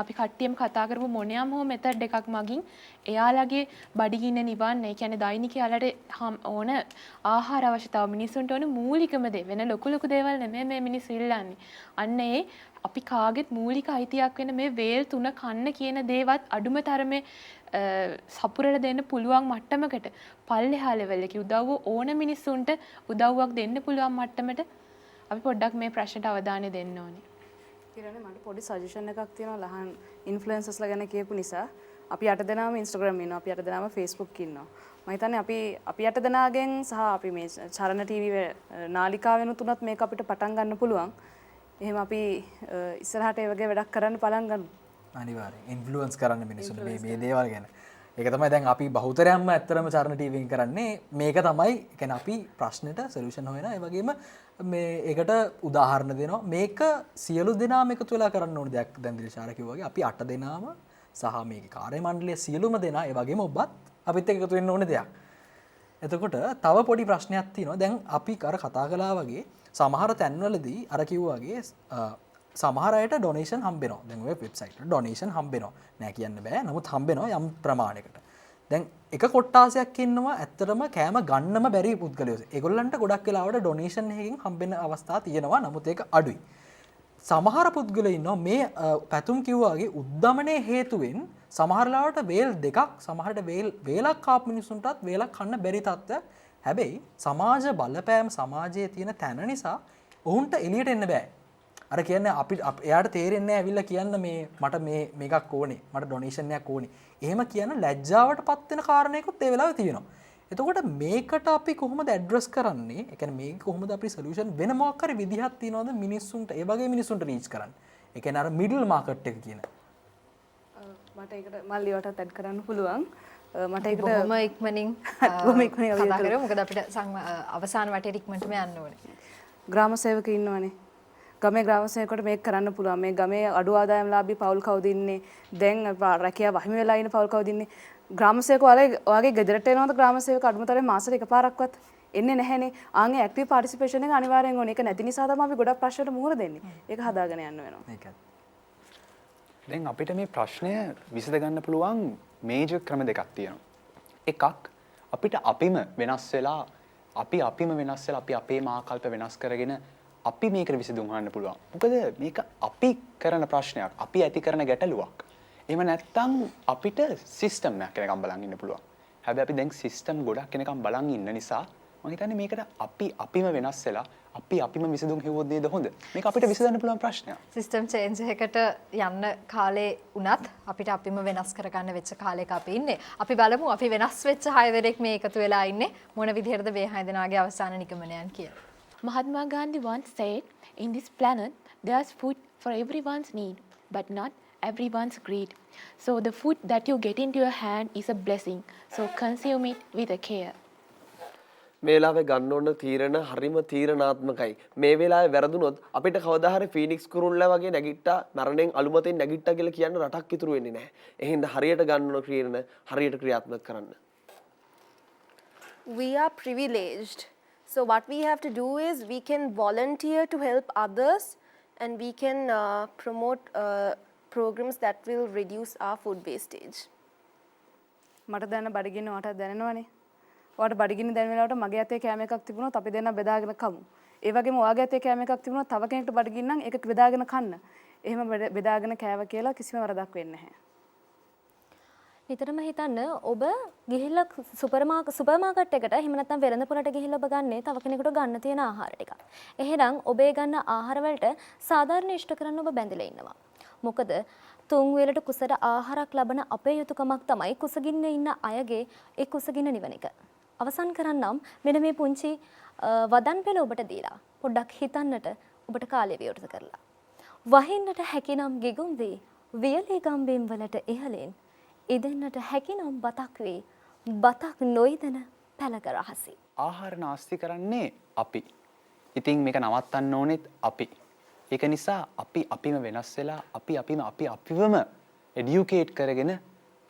අපි කට්ටියම කතා කරපු මොනියම් හෝ මෙතඩ් එකක් මගින් එයාලගේ බඩගින්න නිවන්න. ඒ කියන්නේ දෛනික යාලට ඕන ආහාර අවශ්‍යතාව මිනිස්සුන්ට ඕන මූලිකම දේ. වෙන ලොකු දේවල් නෙමෙයි මේ මිනිස්සු ඉල්ලන්නේ. අන්න ඒ අපි කාගෙත් මූලික අයිතියක් වෙන මේ වේල් තුන කන්න කියන දේවත් අඩුම තරමේ සපුරට දෙන්න පුළුවන් මට්ටමකට පල්ලෙහා ලෙවල් එකේ උදව්ව ඕන මිනිස්සුන්ට උදව්වක් දෙන්න පුළුවන් මට්ටමට අපි පොඩ්ඩක් මේ ප්‍රශ්නට අවධානය දෙන්න ඕනේ. ඊළඟට මට පොඩි සජෙෂන් එකක් තියෙනවා ලහන් ඉන්ෆ්ලුවෙන්සර්ස්ලා ගැන කියපු නිසා. අපි 8 දෙනාම Instagram ඉන්නවා. අපි 8 දෙනාම Facebook ඉන්නවා. මම හිතන්නේ අපි 8 දෙනාගෙන් සහ අපි මේ චරණ TV නාලිකාවෙනුත් උනත් මේක අපිට පටන් ගන්න පුළුවන්. එහෙම අපි ඉස්සරහට ඒ වගේ වැඩක් කරන්න පටන් ගමු. අනිවාර්යෙන් ඉන්ෆ්ලුවන්ස් කරන්න මිනිස්සුන්ට මේ දේවල් ගැන. ඒක තමයි දැන් අපි බහුතරයක්ම ඇත්තටම චරණ ටීවී එකෙන් කරන්නේ මේක තමයි කියන්නේ අපි ප්‍රශ්නෙට සොලියුෂන් හොයනවා ඒ වගේම මේ ඒකට උදාහරණ දෙනවා මේක සියලු දෙනාම එකතු වෙලා කරන්න ඕන දෙයක් දැන් දිලශාර කිව්වා වගේ අපි 8 දෙනාම සහ මේකේ කාර්ය මණ්ඩලයේ සියලුම දෙනා ඒ වගේම ඔබත් අපිත් එක්ක එකතු වෙන්න ඕන දෙයක්. එතකොට තව පොඩි ප්‍රශ්නයක් තියෙනවා දැන් අපි අර කතා කළා වගේ සමහර තැන්වලදී අර කිව්වා වගේ සමහර අයට ඩොනේෂන් හම්බෙනවා. දැන් ඔය වෙබ්සයිට් වල ඩොනේෂන් හම්බෙනවා. නෑ කියන්න බෑ. නමුත් හම්බෙනවා යම් ප්‍රමාණයකට. දැන් එක කොට්ටාසයක් ඉන්නවා ඇත්තටම කෑම ගන්නම බැරි පුද්ගලයෝ. ඒගොල්ලන්ට ගොඩක් වෙලාවට ඩොනේෂන් එකකින් හම්බෙන අවස්ථා තියෙනවා. නමුත් ඒක අඩුයි. සමහර පුද්ගලයෝ ඉන්නවා මේ පැතුම් කිව්වා වගේ උද්දමනයේ හේතුවෙන් සමහර ලාවට වේල් දෙකක් සමහරට වේලක් කාපු මිනිස්සුන්ටත් වේලක් කන්න බැරි තත්ත්වයක්. හැබැයි සමාජ බලපෑම සමාජයේ තියෙන තැන නිසා ඔවුන්ට එළියට එන්න බෑ. අර කියන්නේ අපි එයාට තේරෙන්නේ නැහැ ඇවිල්ලා කියන්න මේ මට මේකක් ඕනේ මට ඩොනේෂන් එකක් ඕනේ. එහෙම කියන ලැජ්ජාවටපත් වෙන කාරණේකුත් ඒ වෙලාවේ තියෙනවා. එතකොට මේකට අපි කොහොමද ඇඩ්‍රස් කරන්නේ? ඒ කියන්නේ මේක කොහොමද අපි සොලියුෂන් වෙන මොකක් හරි විදිහක් තියනවද මිනිස්සුන්ට ඒ වගේ මිනිස්සුන්ට රීච් කරන්න? ඒ කියන්නේ අර මිඩල් මාකට් එක කියන. මට ඒකට මල්ලියටත් ඇඩ් කරන්න පුළුවන්. මට ඒකට බොහොම ඉක්මනින් කතා කරමු. මොකද අපිට අවසාන වටේට ඉක්මනටම යන්න ඕනේ. ග්‍රාම සේවකයෝ ඉන්නවනේ. ගමේ ග්‍රාම සේවකවට මේක කරන්න පුළුවන්. මේ ගමේ අඩු ආදායම්ලාභී පවුල් කවුද ඉන්නේ? දැන් රැකියාව වහිමි වෙලා ඉන්න පවුල් කවුද ඉන්නේ? ග්‍රාම සේවකෝ ඔයාගේ ගෙදරට එනවද ග්‍රාම සේවක අඩුමතරේ මාසෙට එකපාරක්වත් එන්නේ නැහැනේ. ආන්ගේ ඇක්ටිව් පාටිසිපේෂන් එක අනිවාර්යෙන් ඕනේ. ඒක නැති නිසා තමයි අපි ගොඩක් ප්‍රශ්නවලට මුහුණ දෙන්නේ. ඒක හදාගෙන යන්න වෙනවා. ඒකයි. දැන් අපිට මේ ප්‍රශ්නය විසඳ ගන්න පුළුවන් මේජර් ක්‍රම දෙකක් තියෙනවා. එකක් අපිට අපිම වෙනස් වෙලා අපිම වෙනස් වෙලා අපි අපේ ආකල්ප වෙනස් කරගෙන අපි මේකට විසඳුම් හොයන්න පුළුවන්. මොකද මේක අපි කරන ප්‍රශ්නයක්, අපි ඇති කරන ගැටලුවක්. එහෙම නැත්නම් අපිට සිස්ටම් එකක් කෙනකම් බලන් ඉන්න පුළුවන්. හැබැයි අපි දැන් සිස්ටම් ගොඩක් කෙනකම් බලන් ඉන්න නිසා මම හිතන්නේ මේකට අපිම වෙනස් වෙලා අපිම විසඳුම් හෙව්වොත් නේද හොඳ? මේක අපිට විසඳන්න පුළුවන් ප්‍රශ්නයක්. සිස්ටම් චේන්ජ් එකකට යන්න කාලේ උනත් අපිට අපිම වෙනස් කරගන්න වෙච්ච කාලයක අපි ඉන්නේ. අපි බලමු අපි වෙනස් වෙච්ච 6 දෙනෙක් මේ එකතු වෙලා ඉන්නේ මොන විදිහටද මේ 6 දෙනාගේ අවසාන නිගමනයන් කියලා. Mahatma Gandhi once said, in this planet, there's food for everyone's need, but not everyone's greed. So the food that you get into your hand is a blessing. So consume it with a care. මේ වෙලාවේ ගන්න ඕන තීරණ හරිම තීරණාත්මකයි. මේ වෙලාවේ වැරදුනොත් අපිට කවදා හරි ෆීනික්ස් කුරුල්ලා වගේ නැගිට්ටා නරණෙන් අලුමතෙන් නැගිට්ටා කියලා කියන්න රටක් ඉතුරු වෙන්නේ නැහැ. එහෙනම් හරියට ගන්න ඕන තීරණ හරියට ක්‍රියාත්මක කරන්න. We are privileged. So what we have to do is we can volunteer to help others and we can promote programs that will reduce our food wastage. මට දැන බඩගින්න මට දැනෙනවනේ. ඔයාට බඩගින්න දැනෙන වෙලාවට මගේ අතේ කැම එකක් තිබුණොත් අපි දෙන්නා බෙදාගෙන කමු. ඒ වගේම ඔයාගේ අතේ කැම එකක් තිබුණොත් තව කෙනෙක්ට බඩගින්න නම් ඒක බෙදාගෙන කන්න. එහෙම බෙදාගෙන කෑව කියලා කිසිම වරදක් වෙන්නේ නැහැ. නිතරම හිතන්න ඔබ ගිහිල්ලා සුපර් මාකට් එකට එහෙම නැත්නම් වෙළඳ පොළට ගිහිල්ලා ඔබ ගන්නේ තව කෙනෙකුට ගන්න තියෙන ආහාර ටිකක්. එහෙනම් ඔබේ ගන්න ආහාර වලට සාධාරණ ඉෂ්ට කරන්න ඔබ බැඳිලා ඉන්නවා. මොකද තුන් වේලට කුසට ආහාරයක් ලබන අපේ යුතුයකමක් තමයි කුසගින්න ඉන්න අයගේ ඒ කුසගින්න නිවන එක. අවසන් කරන්නම් මෙන්න මේ පුංචි වදන් පෙළ ඔබට දීලා පොඩ්ඩක් හිතන්නට ඔබට කාලය විවෘත කරලා. වහින්නට හැකිනම් ගිගුම් වේ වියලේ ගම්බෙන් වලට ඉහළින් ඉදෙන්නට හැකිනම් බතක් වේ බතක් නොයිදන පැලක රහසි. ආහාර නාස්ති කරන්නේ අපි. ඉතින් මේක නවත්තන්න ඕනෙත් අපි. ඒක නිසා අපිම වෙනස් වෙලා අපිවම educate කරගෙන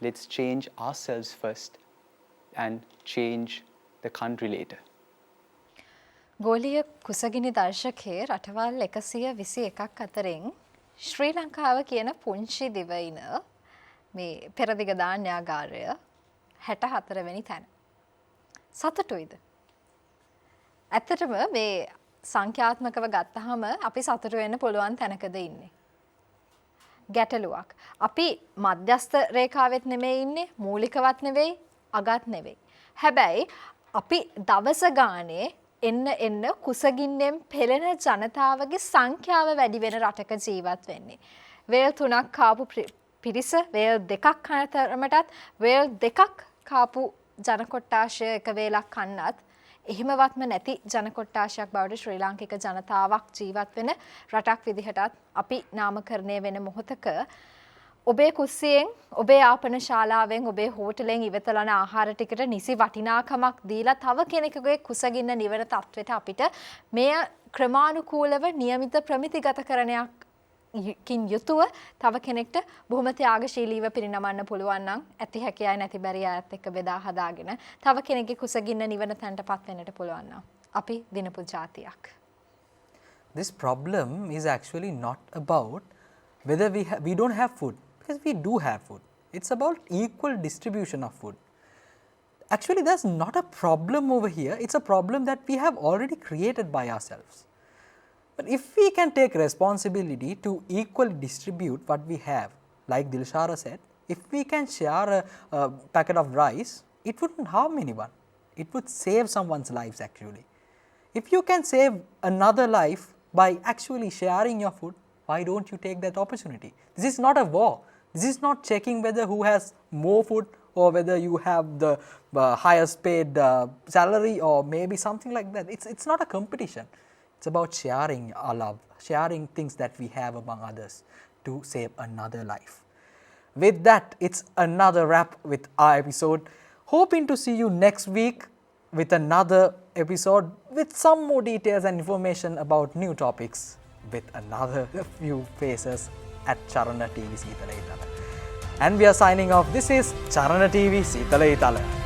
let's change ourselves first and change the country later. ගෝලීය කුසගිනි දර්ශකයේ රටවල් 121ක් අතරින් ශ්‍රී ලංකාව කියන පුංචි දිවයින මේ පෙරදිග ධාන්‍යාගාරය 64 වෙනි තැන. සතුටුයිද? ඇත්තටම මේ සංඛ්‍යාත්මකව ගත්තහම අපි සතුටු වෙන්න පුළුවන් තැනකද ඉන්නේ. ගැටලුවක්. අපි මධ්‍යස්ථ රේඛාවෙත් නෙමෙයි ඉන්නේ, මූලිකවත් නෙවෙයි, අගත් නෙවෙයි. හැබැයි අපි දවස ගානේ එන්න කුසගින්නෙන් පෙළෙන ජනතාවගේ සංඛ්‍යාව වැඩි වෙන රටක ජීවත් වෙන්නේ. වේල් 3ක් කාපු පිරිස වේල් 2ක් කන තරමටත් වේල් 2ක් කාපු ජන කොට්ටාශය එක වේලක් කන්නත් එහෙමවත්ම නැති ජන කොට්ටාශයක් බවට ශ්‍රී ලාංකික ජනතාවක් ජීවත් වෙන රටක් විදිහටත් අපි නාමකරණය වෙන මොහොතක ඔබේ කුස්සියෙන් ඔබේ ආපන ශාලාවෙන් ඔබේ හෝටලෙන් ඉවතලන ආහාර ටිකට නිසි වටිනාකමක් දීලා තව කෙනෙකුගේ කුසගින්න නිවන තත්වෙට අපිට මෙය ක්‍රමානුකූලව નિયમિત ප්‍රමිතිගත කරණයකින් යුතුව තව කෙනෙක්ට බොහොම ත්‍යාගශීලීව පිරිනමන්න පුළුවන් නම් ඇති හැකියාව නැති බැරි අයත් එක්ක බෙදා හදාගෙන තව කෙනෙක්ගේ කුසගින්න නිවන තැනටපත් වෙන්නට පුළුවන් නම් අපි දිනපු જાතියක්. This problem is actually not about whether we don't have food, because we do have food. It's about equal distribution of food. Actually, there's not a problem over here. It's a problem that we have already created by ourselves. But if we can take responsibility to equally distribute what we have, like Dilshara said, if we can share a packet of rice, it wouldn't harm anyone. It would save someone's lives actually. If you can save another life by actually sharing your food, why don't you take that opportunity? This is not a war. This is not checking whether who has more food or whether you have the highest paid salary or maybe something like that. It's not a competition. It's about sharing our love, sharing things that we have among others to save another life. With that, it's another wrap with our episode. Hoping to see you next week with another episode with some more details and information about new topics with another few faces at Charana TV Seethala Eethala. And we are signing off. This is Charana TV Seethala Eethala.